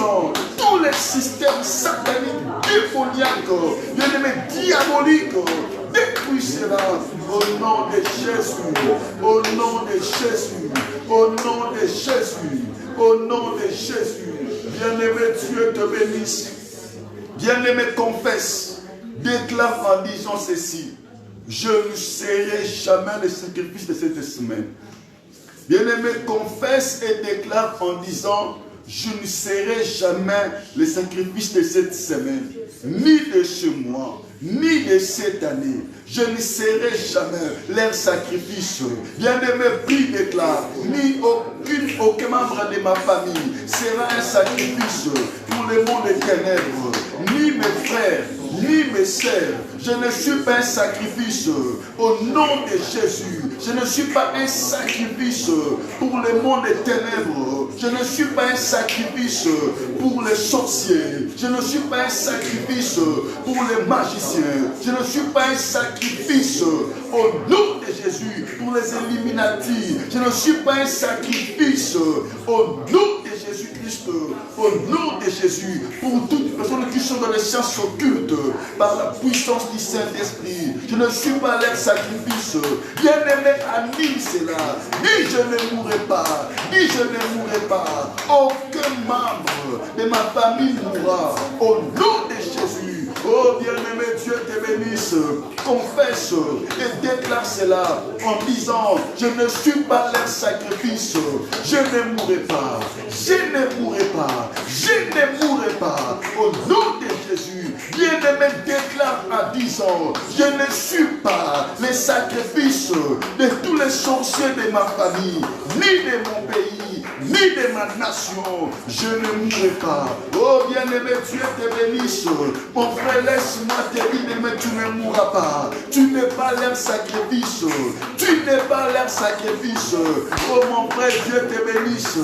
puissants, tous les systèmes sataniques, démoniaques, bien-aimés, diaboliques, détruis cela au nom de Jésus, au nom de Jésus, au nom de Jésus, au nom de Jésus. Bien-aimé, Dieu te bénisse. Bien-aimé, confesse, déclare en disant ceci: je ne serai jamais le sacrifice de cette semaine. Bien-aimé, confesse et déclare en disant: je ne serai jamais le sacrifice de cette semaine, ni de ce mois, ni de cette année. Je ne serai jamais leur sacrifice. Bien-aimé, prie, déclare: ni aucun membre de ma famille sera un sacrifice pour le monde des ténèbres, ni mes frères, ni mes sœurs. Je ne suis pas un sacrifice au nom de Jésus. Je ne suis pas un sacrifice pour le monde des ténèbres. Je ne suis pas un sacrifice pour les sorciers. Je ne suis pas un sacrifice pour les magiciens. Je ne suis pas un sacrifice au nom de Jésus pour les Illuminati. Je ne suis pas un sacrifice au nom de Jésus-Christ, au nom de Jésus, pour toutes les personnes qui sont dans les sciences occultes, par la puissance du Saint-Esprit. Je ne suis pas leur sacrifice. Bien-aimé, annule cela. Ni je ne mourrai pas, ni je ne mourrai pas. Aucun membre de ma famille mourra. Au nom de Jésus. Oh bien-aimé, Dieu te bénisse. Confesse et déclare cela en disant: je ne suis pas leur sacrifice. Je ne mourrai pas. Je ne mourrai pas. Je ne mourrai pas. Au nom de Jésus. Bien-aimé, déclare en disant: je ne suis pas les sacrifices de tous les sorciers de ma famille, ni de mon pays, ni de ma nation. Je ne mourrai pas. Oh bien-aimé, Dieu te bénisse. Mon frère, laisse-moi te dire: mais tu ne mourras pas. Tu n'es pas leur sacrifice. Tu n'es pas leur sacrifice. Oh mon frère, Dieu te bénisse.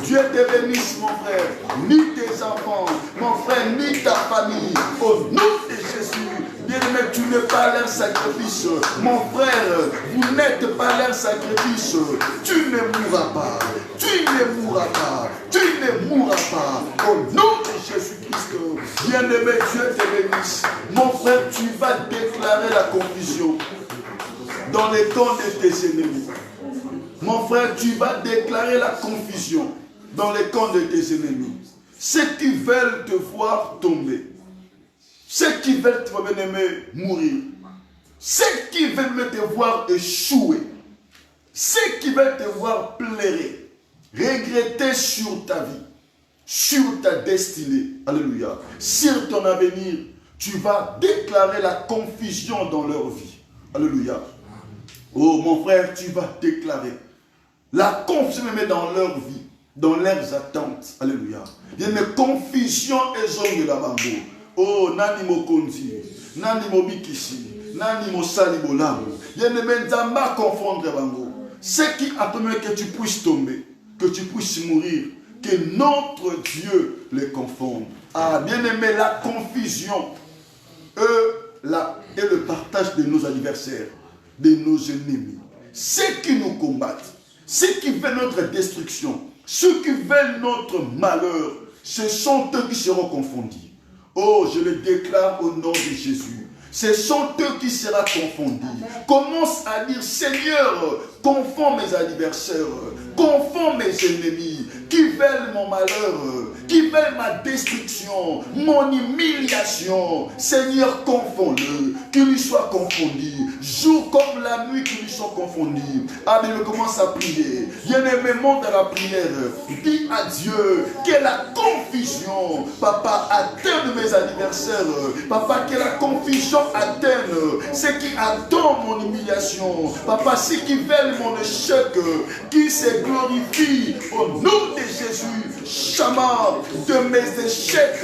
Dieu te bénisse, mon frère. Ni tes enfants, mon frère, ni ta famille. Au nom de Jésus. Bien-aimé, tu n'es pas leur sacrifice. Mon frère, vous n'êtes pas leur sacrifice. Tu ne mourras pas. Tu ne mourras pas. Tu ne mourras pas. Au nom de Jésus-Christ. Bien-aimé, Dieu te bénisse. Mon frère, tu vas déclarer la confusion dans les camps de tes ennemis. Mon frère, tu vas déclarer la confusion dans les camps de tes ennemis. Ceux qui veulent te voir tomber. Ceux qui veulent te voir, bien-aimé, mourir. Ceux qui veulent te voir échouer. Ceux qui veulent te voir pleurer. Regretter sur ta vie. Sur ta destinée. Alléluia. Sur ton avenir. Tu vas déclarer la confusion dans leur vie. Alléluia. Oh mon frère, tu vas déclarer la confusion même dans leur vie, dans leurs attentes. Alléluia. Il y a une confusion et zone de la bango. Oh, nani mo konzi, nani mo bikisi, nani mo salibo lamo. Il y a une menzamba confondre bango. Ce qui attend que tu puisses tomber, que tu puisses mourir, que notre Dieu les confonde. Ah, bien aimé, la confusion et le partage de nos adversaires, de nos ennemis. Ceux qui nous combattent, ceux qui veulent notre destruction, ceux qui veulent notre malheur, ce sont eux qui seront confondus. Oh, je le déclare au nom de Jésus. Ce sont eux qui seront confondus. Commence à dire: Seigneur, confonds mes adversaires, confonds mes ennemis, qui veulent mon malheur, qui veulent ma destruction, mon humiliation. Seigneur, confonds-le, qu'il lui soit confondu. Jour comme la nuit, qu'ils lui soient confondus. Ah, mais il commence à prier. Bien-aimé, monte à la prière. Dis à Dieu que la confusion, papa, atteigne mes adversaires. Papa, que la confusion atteigne ceux qui attendent mon humiliation. Papa, ceux qui veulent mon échec, qui se glorifient au nom de Jésus. Chama de mes échecs,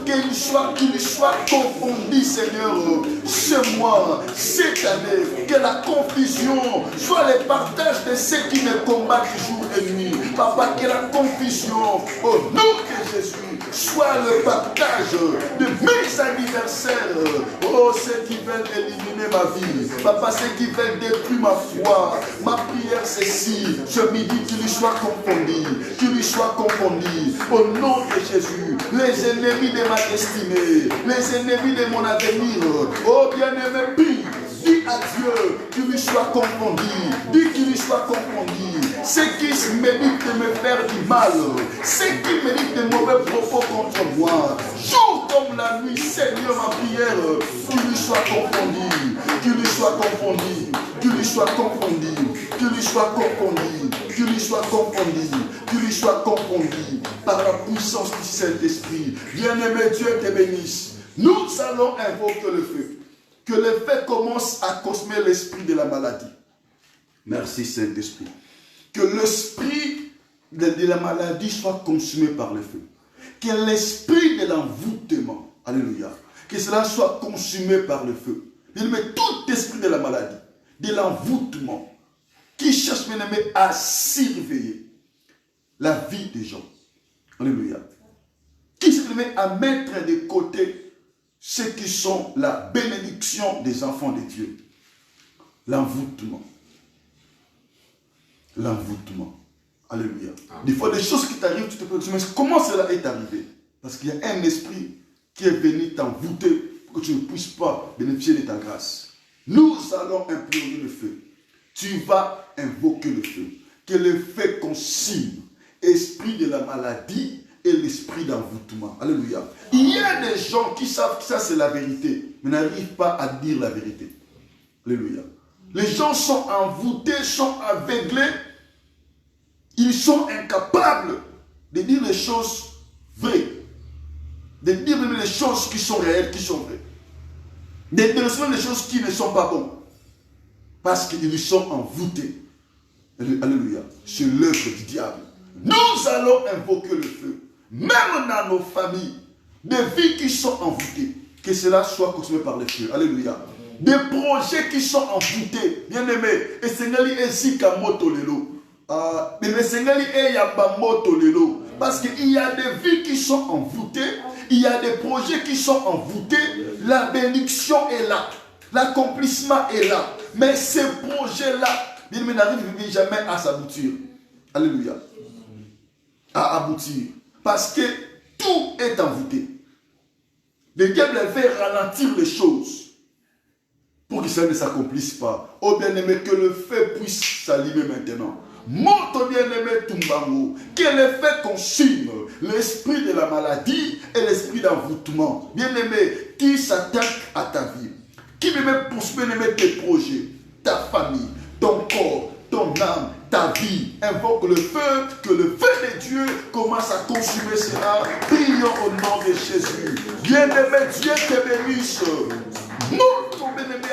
qu'il soit confondu, Seigneur, ce mois, cette année, que la confusion soit le partage de ceux qui me combattent jour et nuit. Papa, que la confusion, au nom de Jésus, soit le partage de mes anniversaires. Oh, ceux qui veulent éliminer ma vie. Papa, ceux qui veulent détruire ma foi. Ma prière, c'est si ce midi, qu'il lui soit confondu. Qu'il lui soit confondu. Au nom de Jésus, les ennemis de ma destinée, les ennemis de mon avenir. Oh, bien-aimé, prie. Dis à Dieu qu'il lui soit confondu. Dis qu'il lui soit confondu. Ceux qui méditent de me faire du mal, ceux qui méditent de mauvais propos contre moi, jour comme la nuit, Seigneur, ma prière, qu'il lui soit confondu, qu'il lui soit confondu, qu'il lui soit confondu, qu'il lui soit confondu, qu'il lui soit confondu, qu'il lui soit confondu par la puissance du Saint-Esprit. Bien-aimé, Dieu te bénisse. Nous allons invoquer le feu. Que le feu commence à consommer l'esprit de la maladie. Merci Saint-Esprit. Que l'esprit de la maladie soit consumé par le feu. Que l'esprit de l'envoûtement, alléluia, que cela soit consumé par le feu. Il met tout esprit de la maladie, de l'envoûtement, qui cherche bien aimé à surveiller la vie des gens. Alléluia. Qui cherche bien à mettre de côté ceux qui sont la bénédiction des enfants de Dieu. L'envoûtement. L'envoûtement. Alléluia. Des fois, des choses qui t'arrivent, tu te poses, mais comment cela est arrivé? Parce qu'il y a un esprit qui est venu t'envoûter pour que tu ne puisses pas bénéficier de ta grâce. Nous allons implorer le feu. Tu vas invoquer le feu. Que le feu consume esprit de la maladie et l'esprit d'envoûtement. Alléluia. Il y a des gens qui savent que ça c'est la vérité, mais n'arrivent pas à dire la vérité. Alléluia. Les gens sont envoûtés, sont aveuglés. Ils sont incapables de dire les choses vraies. De dire les choses qui sont réelles, qui sont vraies. De dire les choses qui ne sont pas bonnes. Parce qu'ils sont envoûtés. Alléluia. C'est l'œuvre du diable. Nous allons invoquer le feu. Même dans nos familles, des vies qui sont envoûtées, que cela soit consumé par le feu. Alléluia. Des projets qui sont envoûtés, bien aimés. Et Seigneur, ezika moto lelo. Mais Seigneur, moto lelo. Parce qu'il y a des vies qui sont envoûtées, il y a des projets qui sont envoûtés. La bénédiction est là, l'accomplissement est là. Mais ces projets-là, ils n'arrivent jamais à s'aboutir. Alléluia. À aboutir. Parce que tout est envoûté. Le diable veut ralentir les choses pour que ça ne s'accomplisse pas. Oh bien-aimé, que le feu puisse s'allumer maintenant. Monte bien-aimé Tumbango, que le feu consume l'esprit de la maladie et l'esprit d'envoûtement. Bien-aimé, qui s'attaque à ta vie, qui me poursuit tes projets, ta famille, ton corps, ton âme, ta vie, invoque le feu, que le feu de Dieu commence à consumer cela. Prions au nom de Jésus. Bien-aimé, Dieu te bénisse. Notre bien-aimé,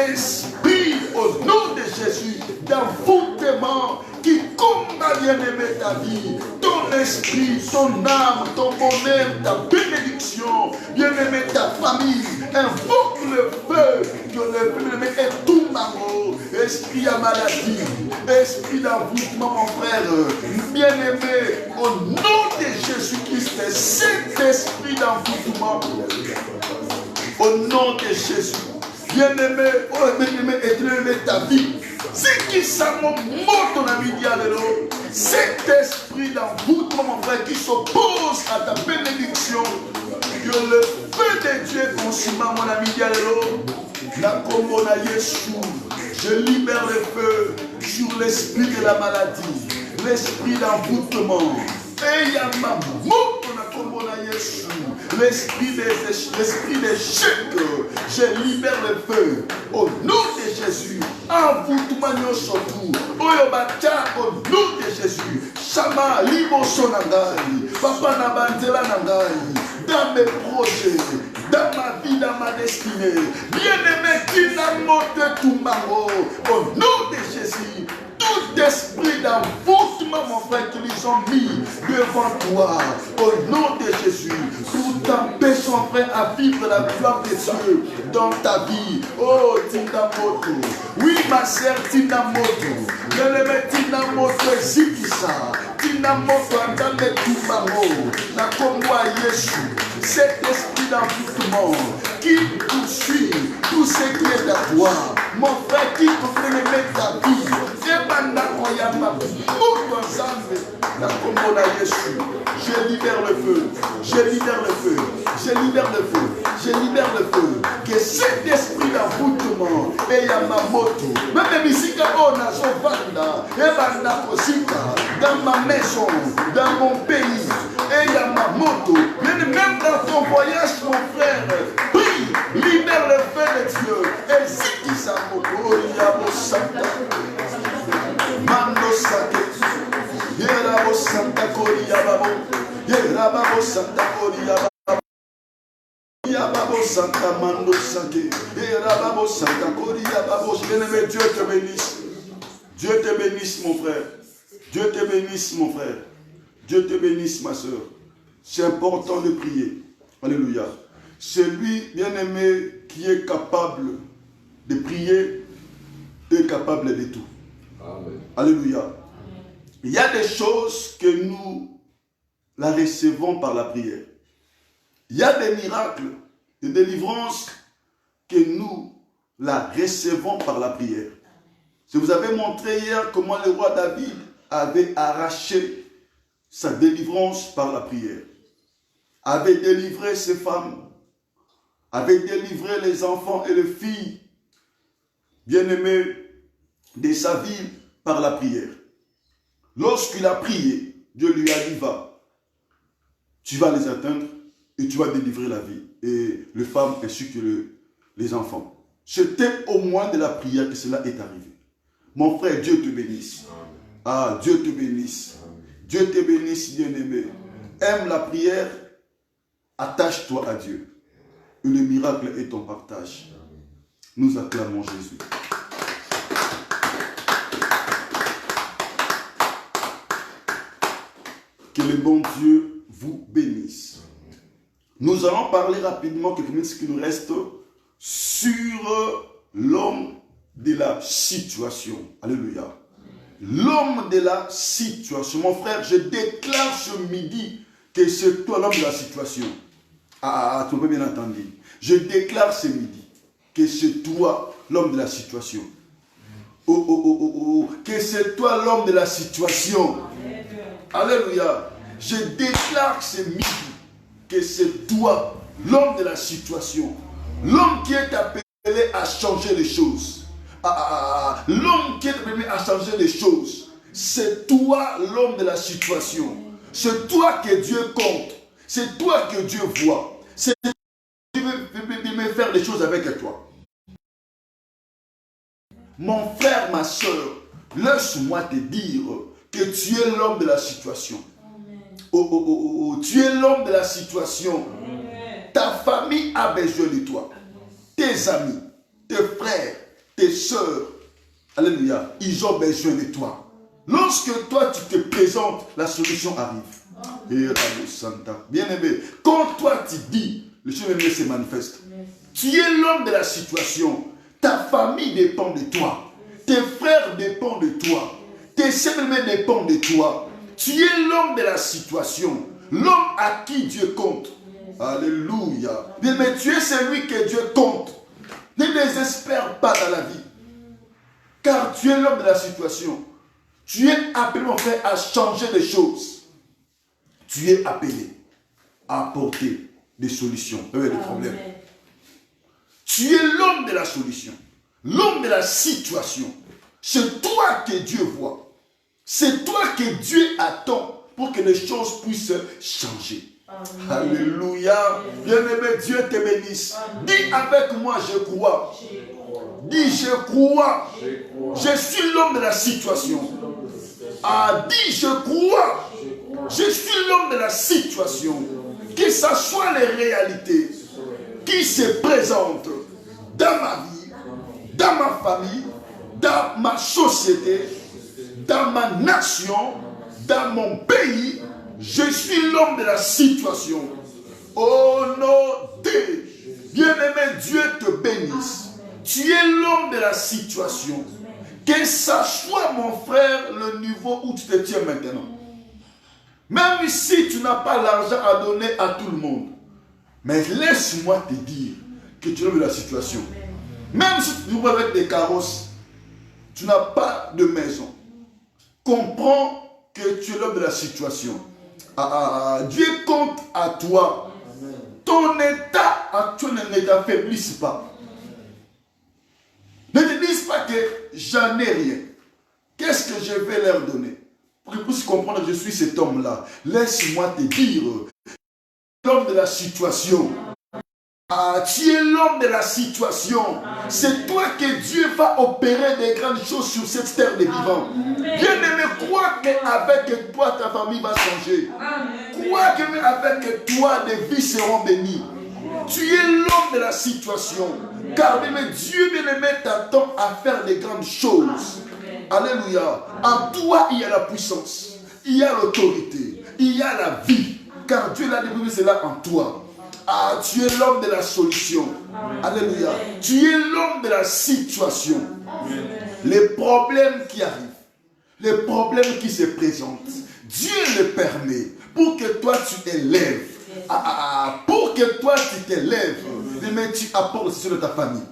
esprit au nom de Jésus, d'envoûtement qui combat bien-aimé ta vie, ton esprit, ton âme, ton bonheur, ta bénédiction, bien-aimé ta famille, invoque le feu, que le bien-aimé est tout marot, esprit à maladie, esprit d'envoûtement, mon frère, bien-aimé, au nom de Jésus-Christ, cet esprit d'envoûtement, au nom de Jésus, bien-aimé, oh bien-aimé, éternel ta vie. C'est qui ça mon mot ton ami dialogue. Cet esprit d'envoûtement, mon frère, qui s'oppose à ta bénédiction. Que le feu de Dieu consume mon ami dialogue. La commona Yeshua. Je libère le feu sur l'esprit de la maladie, l'esprit d'envoûtement. Et Yamam, l'esprit d'échec, je libère le feu au nom de Jésus. Envoûtement surtout. Oyobata au nom de Jésus. Shama libo sonangai. Papa Nabantela nangai. Dans mes projets, dans ma vie, dans ma destinée. Bien-aimé, qui n'a monté tout maro. Au nom de Jésus. Tout esprit d'envoûtement toi, mon frère, qui les ont mis devant toi, au nom de Jésus, pour t'empêcher, mon frère, à vivre la gloire de Dieu dans ta vie. Oh, Tinamoto. Oui, ma sœur, Tinamoto. Bien-aimé, Tinamoto, Zikisa. Tinamoto, Andale Tumamo. Nakomwa Yesu. Cet esprit d'envoûtement qui poursuit tout ce qui est à toi. Mon frère, qui peut mettre ta vie. Je libère le feu, je libère le feu, je libère le feu, je libère le feu. Que cet esprit d'envoûtement et Yamamoto, même ici, dans ma maison, dans mon pays, et Yamamoto, même dans ton voyage, mon frère, prie, libère le feu de Dieu. Et si qui s'amoto, Yamosata. Mando sake, yerabo santa koria babo, yerabo santa koria babo, yababo santa mando sake, yerabo santa koria babo. Bien-aimé, Dieu te bénisse, Dieu te bénisse mon frère, Dieu te bénisse mon frère, Dieu te bénisse ma soeur. C'est important de prier, alléluia. Celui, bien-aimé, qui est capable de prier est capable de tout. Amen. Alléluia. Amen. Il y a des choses que nous la recevons par la prière. Il y a des miracles, des délivrances que nous la recevons par la prière. Je vous avais montré hier comment le roi David avait arraché sa délivrance par la prière. Avait délivré ses femmes, avait délivré les enfants et les filles bien-aimés de sa ville par la prière. Lorsqu'il a prié, Dieu lui a dit, va, tu vas les atteindre et tu vas délivrer la vie. Et les femmes ainsi que les enfants. C'était au moins de la prière que cela est arrivé. Mon frère, Dieu te bénisse. Ah, Dieu te bénisse. Dieu te bénisse, bien-aimé. Aime la prière, attache-toi à Dieu. Et le miracle est ton partage. Nous acclamons Jésus. Que le bon Dieu vous bénisse. Nous allons parler rapidement, quelques minutes, ce qui nous reste, sur l'homme de la situation. Alléluia. L'homme de la situation. Mon frère, je déclare ce midi que c'est toi l'homme de la situation. Tu m'as bien entendu. Je déclare ce midi que c'est toi l'homme de la situation. Que c'est toi l'homme de la situation. Alléluia. Je déclare ce midi que c'est toi l'homme de la situation. L'homme qui est appelé à changer les choses. L'homme qui est appelé à changer les choses. C'est toi l'homme de la situation. C'est toi que Dieu compte. C'est toi que Dieu voit. C'est toi qui veut faire des choses avec toi. Mon frère, ma soeur, laisse-moi te dire que tu es l'homme de la situation. Tu es l'homme de la situation. Ta famille a besoin de toi. Tes amis, tes frères, tes soeurs, alléluia, ils ont besoin de toi. Lorsque toi tu te présentes, la solution arrive. Bien-aimé, quand toi tu dis, le Seigneur se manifeste. Tu es l'homme de la situation. Ta famille dépend de toi. Tes frères dépendent de toi. Tes sœurs dépendent de toi. Tu es l'homme de la situation. L'homme à qui Dieu compte. Alléluia. Bien, mais tu es celui que Dieu compte. Ne désespère pas dans la vie. Car tu es l'homme de la situation. Tu es appelé, mon frère, à changer les choses. Tu es appelé à apporter des solutions, des problèmes. Tu es l'homme de la solution. L'homme de la situation. C'est toi que Dieu voit. C'est toi que Dieu attend pour que les choses puissent changer. Amen. Alléluia. Bien-aimé, Dieu te bénisse. Amen. Dis avec moi, je crois. Dis, je crois. Je suis l'homme de la situation. Dis, je crois. Je suis l'homme de la situation. Que ce soit les réalités qui se présentent dans ma vie, dans ma famille, dans ma société, dans ma nation, dans mon pays, je suis l'homme de la situation. Au nom de bien-aimé, Dieu te bénisse. Tu es l'homme de la situation. Que ça soit, mon frère, le niveau où tu te tiens maintenant. Même si tu n'as pas l'argent à donner à tout le monde. Mais laisse-moi te dire que tu es l'homme de la situation. Même si tu vis avec des carrosses, tu n'as pas de maison. Comprends que tu es l'homme de la situation. Dieu compte à toi. Ton état actuel ne t'affaiblisse pas. Ne te dis pas que j'en ai rien. Qu'est-ce que je vais leur donner? Pour qu'ils puissent comprendre que je suis cet homme-là. Laisse-moi te dire, l'homme de la situation. Tu es l'homme de la situation. C'est toi que Dieu va opérer des grandes choses sur cette terre des vivants. Bien-aimé, crois qu'avec toi, ta famille va changer. Crois qu'avec toi, des vies seront bénies. Tu es l'homme de la situation. Car Dieu bien-aimé t'attend à faire des grandes choses. Alléluia. En toi, il y a la puissance. Il y a l'autorité. Il y a la vie. Car Dieu l'a développé cela en toi. Tu es l'homme de la solution. Alléluia. Tu es l'homme de la situation. Les problèmes qui arrivent, les problèmes qui se présentent, Dieu le permet pour que toi tu élèves. Pour que toi tu t'élèves, mais tu apportes sur ta famille.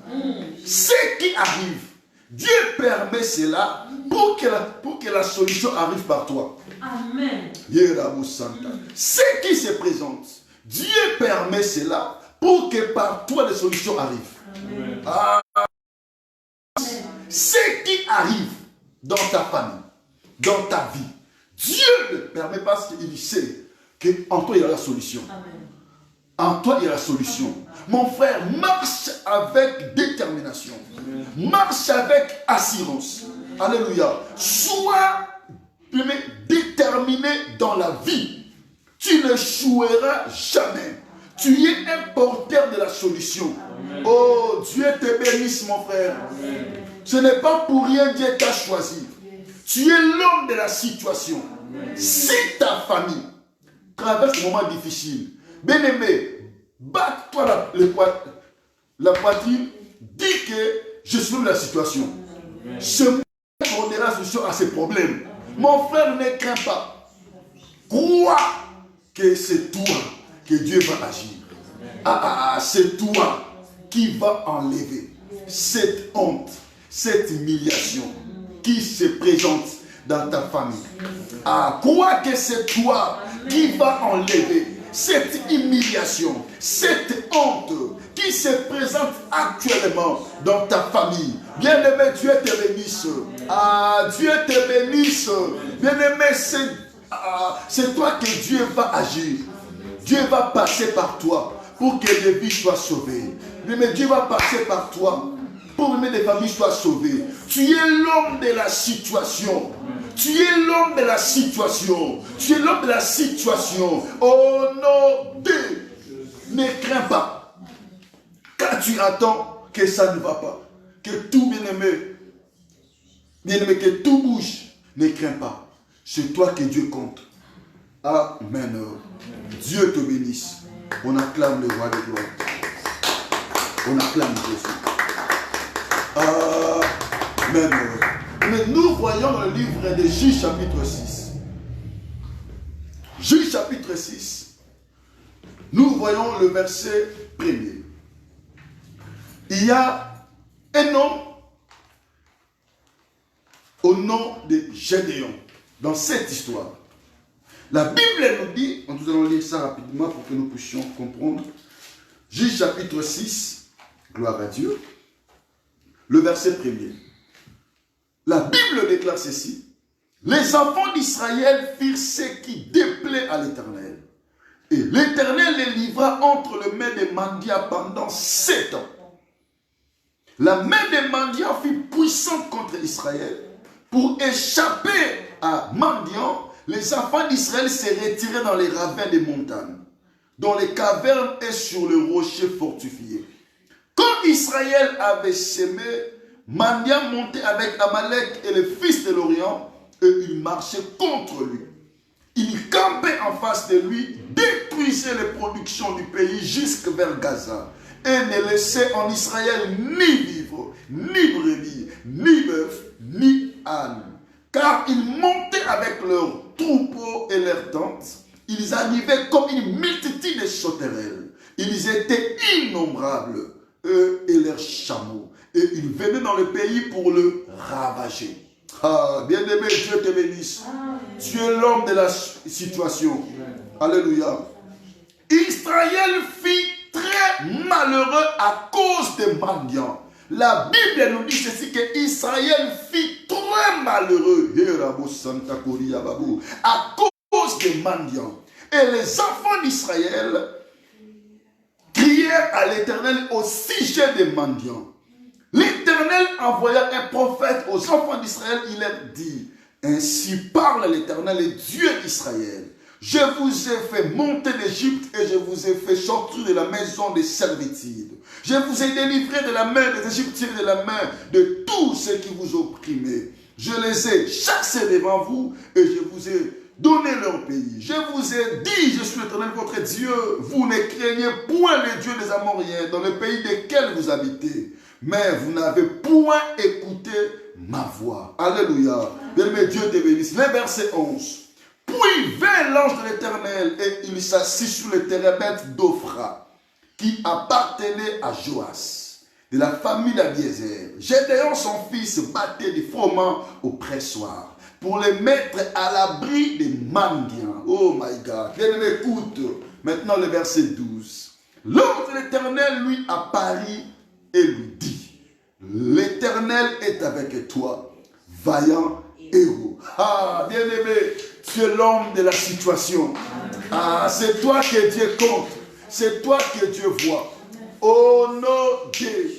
Ce qui arrive, Dieu permet cela pour que la solution arrive par toi. Amen. Ce qui se présente, Dieu permet cela pour que par toi les solutions arrivent. Ce qui arrive dans ta famille, dans ta vie, Dieu le permet parce qu'il sait qu'en toi il y a la solution. Amen. En toi il y a la solution. Mon frère, marche avec détermination. Amen. Marche avec assurance. Alléluia. Sois déterminé dans la vie. Tu n'échoueras jamais. Tu es un porteur de la solution. Amen. Oh, Dieu te bénisse, mon frère. Amen. Ce n'est pas pour rien que Dieu t'a choisi. Tu es l'homme de la situation. Amen. Si ta famille traverse un moment difficile, bien-aimé, batte-toi la poitrine, dis que je suis l'homme de la situation. Amen. Ce monde apportera solution à ces problèmes. Mon frère, ne crains pas. Crois que c'est toi que Dieu va agir. C'est toi qui va enlever cette honte, cette humiliation qui se présente dans ta famille. Crois que c'est toi qui va enlever cette humiliation, cette honte qui se présente actuellement dans ta famille. Bien-aimé, Dieu te bénisse. Dieu te bénisse. Bien-aimé, c'est toi que Dieu va agir. Dieu va passer par toi pour que les vies soient sauvées. Mais Dieu va passer par toi pour que les familles soient sauvées. Tu es l'homme de la situation. Tu es l'homme de la situation. Tu es l'homme de la situation. Oh non, Dieu, ne crains pas. Quand tu attends que ça ne va pas, que tout bien-aimé, que tout bouge, ne crains pas. C'est toi que Dieu compte. Amen. Dieu te bénisse. On acclame le roi de gloire. On acclame Jésus. Amen. Mais nous voyons dans le livre de Juge chapitre 6. Juge chapitre 6. Nous voyons le verset 1er. Il y a un homme au nom de Gédéon dans cette histoire. La Bible nous dit, nous allons lire ça rapidement pour que nous puissions comprendre. Juge chapitre 6, gloire à Dieu, le verset 1er. La Bible déclare ceci: les enfants d'Israël firent ce qui déplaît à l'Éternel. Et l'Éternel les livra entre les mains des mendiants pendant 7 ans. La main des mendiants fut puissante contre Israël. Pour échapper à mendiants, les enfants d'Israël se retiraient dans les ravins des montagnes, dans les cavernes et sur les rochers fortifiés. Quand Israël avait semé, mendiants montaient avec Amalek et les fils de l'Orient et il marchait contre lui. Il campait en face de lui, détruisait les productions du pays jusque vers Gaza et ne laissait en Israël ni vivre, ni brebis, ni bœuf, ni âne. Car ils montaient avec leurs troupeaux et leurs tentes. Ils arrivaient comme une multitude de sauterelles. Ils étaient innombrables, eux et leurs chameaux. Et ils venaient dans le pays pour le ravager. Ah, bien-aimé, Dieu te bénisse. Tu es l'homme de la situation. Alléluia. Israël fut très malheureux à cause des mendiants. La Bible nous dit ceci, que Israël fut très malheureux à cause des mendiants. Et les enfants d'Israël crièrent à l'Éternel au sujet des mendiants. L'Éternel envoya un prophète aux enfants d'Israël, il leur dit: ainsi parle l'Éternel, le Dieu d'Israël. Je vous ai fait monter d'Égypte et je vous ai fait sortir de la maison des servitudes. Je vous ai délivré de la main des Égyptiens et de la main de tous ceux qui vous opprimaient. Je les ai chassés devant vous et je vous ai donné leur pays. Je vous ai dit, je suis l'Éternel votre Dieu. Vous ne craignez point les dieux des Amoriens dans le pays desquels vous habitez. Mais vous n'avez point écouté ma voix. Alléluia. Bien-aimé, Dieu te bénisse. Le verset 11. Puis vint l'ange de l'Éternel et il s'assit sur le térébinthe d'Ophra, qui appartenait à Joas, de la famille d'Abiezer. Gédéon, son fils, battait des froment au pressoir pour les mettre à l'abri des mendiants. Oh my God. Bien-aimé, écoute. Maintenant le verset 12. L'ange de l'Éternel lui apparut et lui dit: l'Éternel est avec toi, vaillant héros. Ah, bien-aimé, tu es l'homme de la situation. Ah, c'est toi que Dieu compte. C'est toi que Dieu voit. Oh non, Dieu.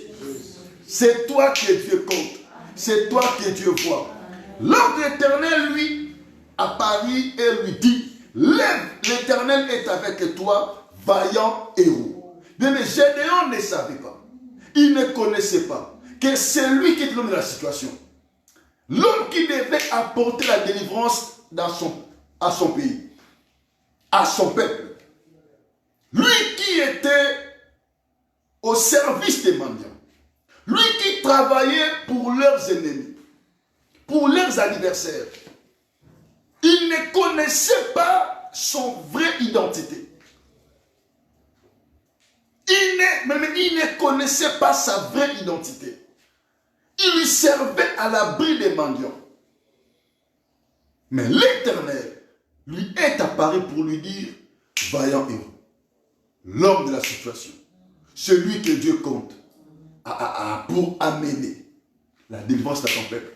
C'est toi que Dieu compte. C'est toi que Dieu voit. L'ange de l'Éternel lui apparut et lui dit: lève, l'Éternel est avec toi, vaillant héros. Mais Gédéon ne savait pas. Il ne connaissait pas que c'est lui qui est l'homme de la situation. L'homme qui devait apporter la délivrance à son pays, à son peuple. Lui qui était au service des mendiants. Lui qui travaillait pour leurs ennemis, pour leurs adversaires. Il ne connaissait pas son vraie identité. Il ne connaissait pas sa vraie identité. Il lui servait à l'abri des mendiants. Mais l'Éternel lui est apparu pour lui dire: vaillant héros, l'homme de la situation, celui que Dieu compte pour amener la délivrance à ton peuple.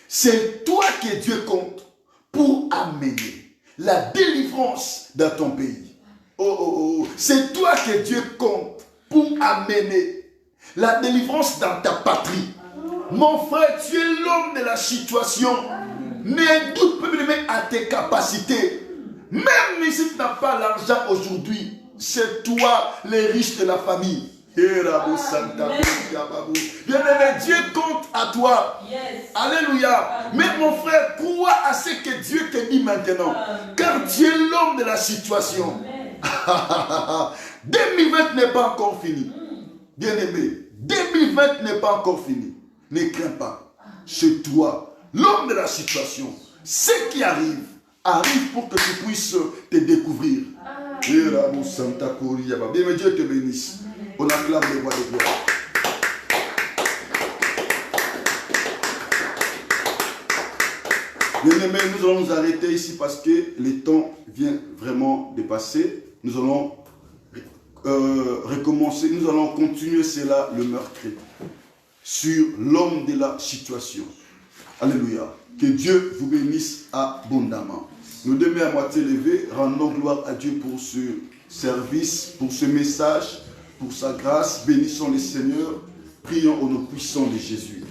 C'est toi que Dieu compte pour amener la délivrance dans ton pays. C'est toi que Dieu compte pour amener la délivrance dans ta patrie. Mon frère, tu es l'homme de la situation. Ne doute pas à tes capacités. Même si tu n'as pas l'argent aujourd'hui, c'est toi le riche de la famille. Bien-aimé, Dieu compte à toi. Yes. Alléluia. Mais mon frère, crois à ce que Dieu te dit maintenant. Car tu es l'homme de la situation. 2020 n'est pas encore fini. Bien-aimé, 2020 n'est pas encore fini. Ne crains pas. C'est toi, l'homme de la situation. Ce qui arrive pour que tu puisses te découvrir. Bien, Dieu te bénisse. On acclame les voix de gloire. Bien-aimés, nous allons nous arrêter ici parce que le temps vient vraiment de passer. Nous allons recommencer, nous allons continuer cela le mercredi sur l'homme de la situation. Alléluia. Que Dieu vous bénisse abondamment. Nous deux mains à moitié levées, rendons gloire à Dieu pour ce service, pour ce message, pour sa grâce. Bénissons le Seigneur. Prions au nom puissant de Jésus.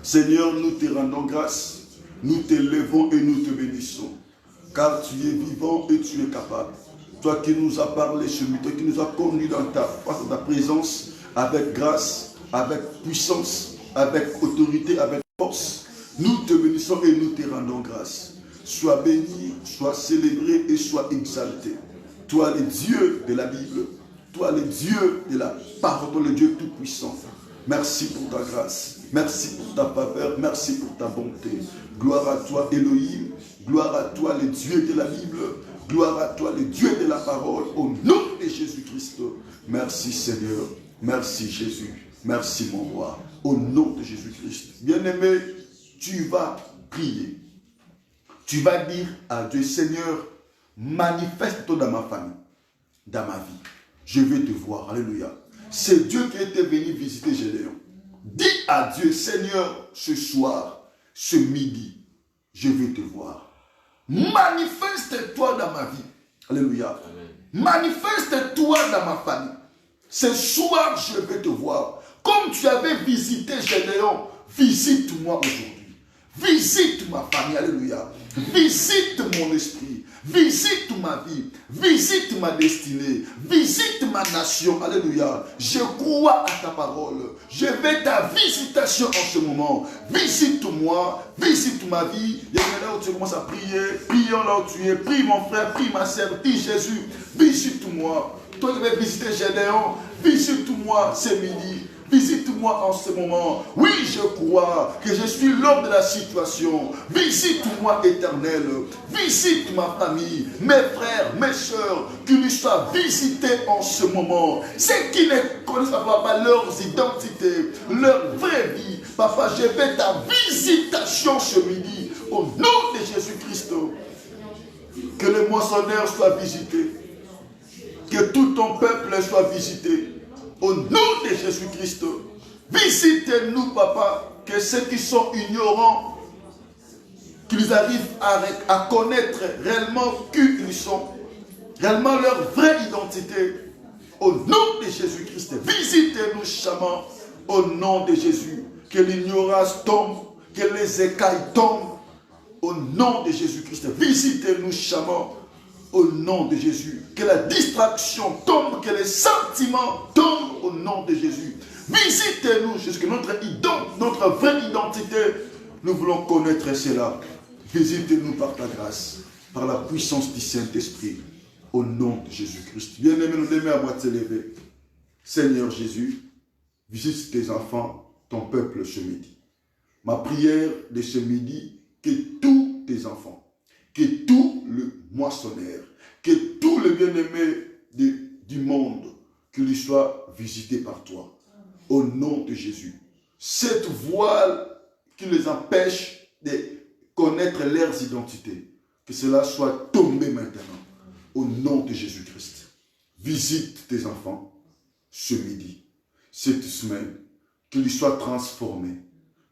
Seigneur, nous te rendons grâce. Nous t'élevons et nous te bénissons. Car tu es vivant et tu es capable. Toi qui nous as parlé chez nous, toi qui nous as conduits dans ta présence, avec grâce, avec puissance, avec autorité, avec force. Nous te bénissons et nous te rendons grâce. Sois béni, sois célébré et sois exalté. Toi le Dieu de la Bible, toi le Dieu de la parole, toi le Dieu tout-puissant. Merci pour ta grâce, merci pour ta faveur, merci pour ta bonté. Gloire à toi Elohim, gloire à toi le Dieu de la Bible, gloire à toi le Dieu de la parole, au nom de Jésus-Christ. Merci Seigneur, merci Jésus, merci mon roi, au nom de Jésus-Christ. Bien-aimé, tu vas prier. Tu vas dire à Dieu, Seigneur, manifeste-toi dans ma famille, dans ma vie. Je vais te voir, alléluia. C'est Dieu qui était venu visiter Gédéon. Dis à Dieu, Seigneur, ce soir, ce midi, je vais te voir. Manifeste-toi dans ma vie. Alléluia. Manifeste-toi dans ma famille. Ce soir, je vais te voir. Comme tu avais visité Gédéon, visite-moi aujourd'hui. Visite ma famille, alléluia. Visite mon esprit. Visite ma vie. Visite ma destinée. Visite ma nation, alléluia. Je crois à ta parole. Je vais ta visitation en ce moment. Visite-moi. Visite ma vie. Il y a là où tu commences à prier. Prions là où tu es. Prie mon frère. Prie ma sœur. Dis Jésus. Visite-moi. Toi qui vas visiter Gédéon. Visite-moi ce midi. Visite-moi en ce moment. Oui, je crois que je suis l'homme de la situation. Visite-moi, Éternel. Visite ma famille, mes frères, mes soeurs, qu'ils soient visités en ce moment. Ceux qui ne connaissent pas, papa, leurs identités, leur vraie vie. Papa, je vais ta visitation ce midi. Au nom de Jésus-Christ. Que le moissonneur soit visité. Que tout ton peuple soit visité. Au nom de Jésus-Christ, visitez-nous, papa, que ceux qui sont ignorants, qu'ils arrivent à connaître réellement qui ils sont, réellement leur vraie identité. Au nom de Jésus-Christ, visitez-nous, chaman, au nom de Jésus. Que l'ignorance tombe, que les écailles tombent, au nom de Jésus-Christ. Visitez-nous, chaman, au nom de Jésus. Que la distraction tombe, que les sentiments tombent au nom de Jésus. Visitez-nous, Jésus, que notre vraie identité, nous voulons connaître cela. Visitez-nous par ta grâce, par la puissance du Saint-Esprit, au nom de Jésus-Christ. Bien-aimés, nous aimons à moitié lever. Seigneur Jésus, visite tes enfants, ton peuple ce midi. Ma prière de ce midi, que tous tes enfants, que tout le moissonneur, que tout le bien-aimé du monde, qu'il soit visité par toi. Au nom de Jésus. Cette voile qui les empêche de connaître leurs identités, que cela soit tombé maintenant. Au nom de Jésus-Christ. Visite tes enfants ce midi, cette semaine, qu'ils soient transformés,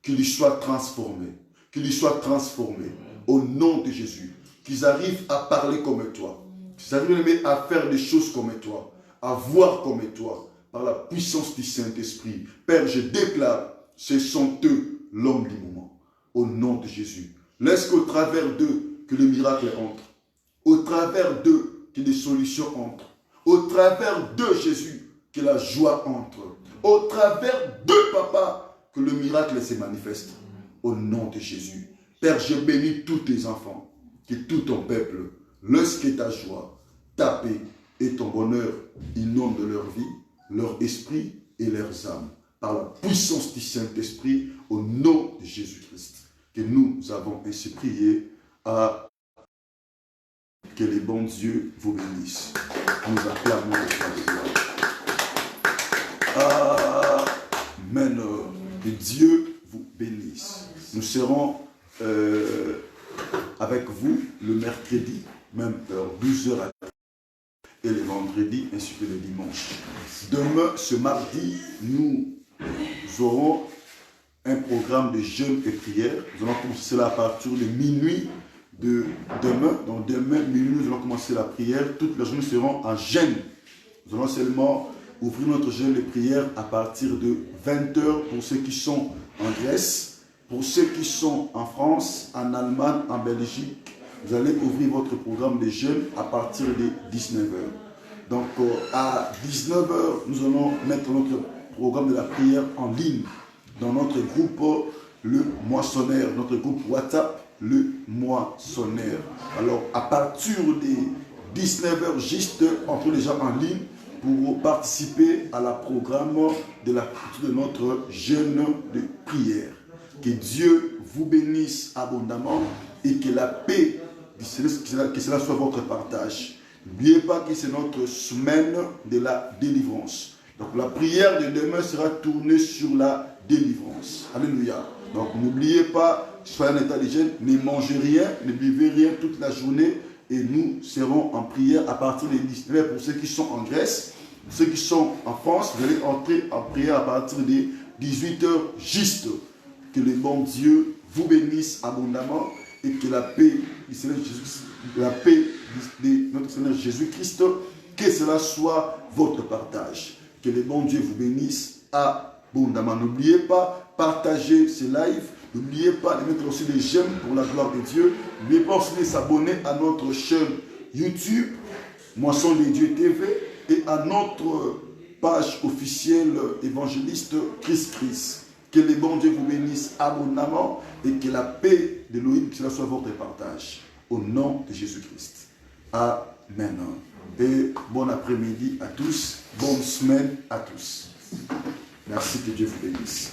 qu'ils soient transformés, qu'ils soient transformés. Au nom de Jésus, qu'ils arrivent à parler comme toi, qu'ils arrivent à faire des choses comme toi, à voir comme toi, par la puissance du Saint-Esprit. Père, je déclare, ce sont eux l'homme du moment. Au nom de Jésus. Laisse qu'au travers d'eux, que le miracle entre. Au travers d'eux, que des solutions entrent. Au travers d'eux, Jésus, que la joie entre. Au travers d'eux, papa, que le miracle se manifeste. Au nom de Jésus. Père, je bénis tous tes enfants, que tout ton peuple, lorsque ta joie, ta paix et ton bonheur inondent leur vie, leur esprit et leurs âmes, par la puissance du Saint-Esprit, au nom de Jésus-Christ, que nous avons ainsi prié. À que les bons dieux vous bénissent. Nous acclamons la gloire. Amen. Que Dieu vous bénisse. Nous serons avec vous le mercredi, même heure, 12h et le vendredi ainsi que le dimanche. Demain, ce mardi, nous aurons un programme de jeûne et prière. Nous allons commencer cela à partir de minuit de demain. Donc demain, minuit, nous allons commencer la prière. Toute la journée, nous serons en jeûne. Nous allons seulement ouvrir notre jeûne et prière à partir de 20h pour ceux qui sont en Grèce. Pour ceux qui sont en France, en Allemagne, en Belgique, vous allez ouvrir votre programme de jeûne à partir de 19h. Donc à 19h, nous allons mettre notre programme de la prière en ligne dans notre groupe le moissonneur, notre groupe WhatsApp, le moissonneur. Alors, à partir des 19h, juste, entre les gens en ligne pour participer à la programme de notre jeûne de prière. Que Dieu vous bénisse abondamment et que la paix, que cela soit votre partage. N'oubliez pas que c'est notre semaine de la délivrance. Donc la prière de demain sera tournée sur la délivrance. Alléluia. Donc n'oubliez pas, soyez en état de jeûne, ne mangez rien, ne buvez rien toute la journée et nous serons en prière à partir des 19h pour ceux qui sont en Grèce. Ceux qui sont en France, vous allez entrer en prière à partir des 18h juste. Que le bon Dieu vous bénisse abondamment et que la paix de notre Seigneur Jésus-Christ, que cela soit votre partage. Que le bon Dieu vous bénisse abondamment. N'oubliez pas, partagez ce live. N'oubliez pas de mettre aussi des j'aime pour la gloire de Dieu. N'oubliez pas aussi de s'abonner à notre chaîne YouTube, Moisson des Dieux TV, et à notre page officielle évangéliste Christ. Que le bon Dieu vous bénisse abondamment et que la paix d'Élohim, que cela soit votre partage. Au nom de Jésus-Christ. Amen. Et bon après-midi à tous. Bonne semaine à tous. Merci, que Dieu vous bénisse.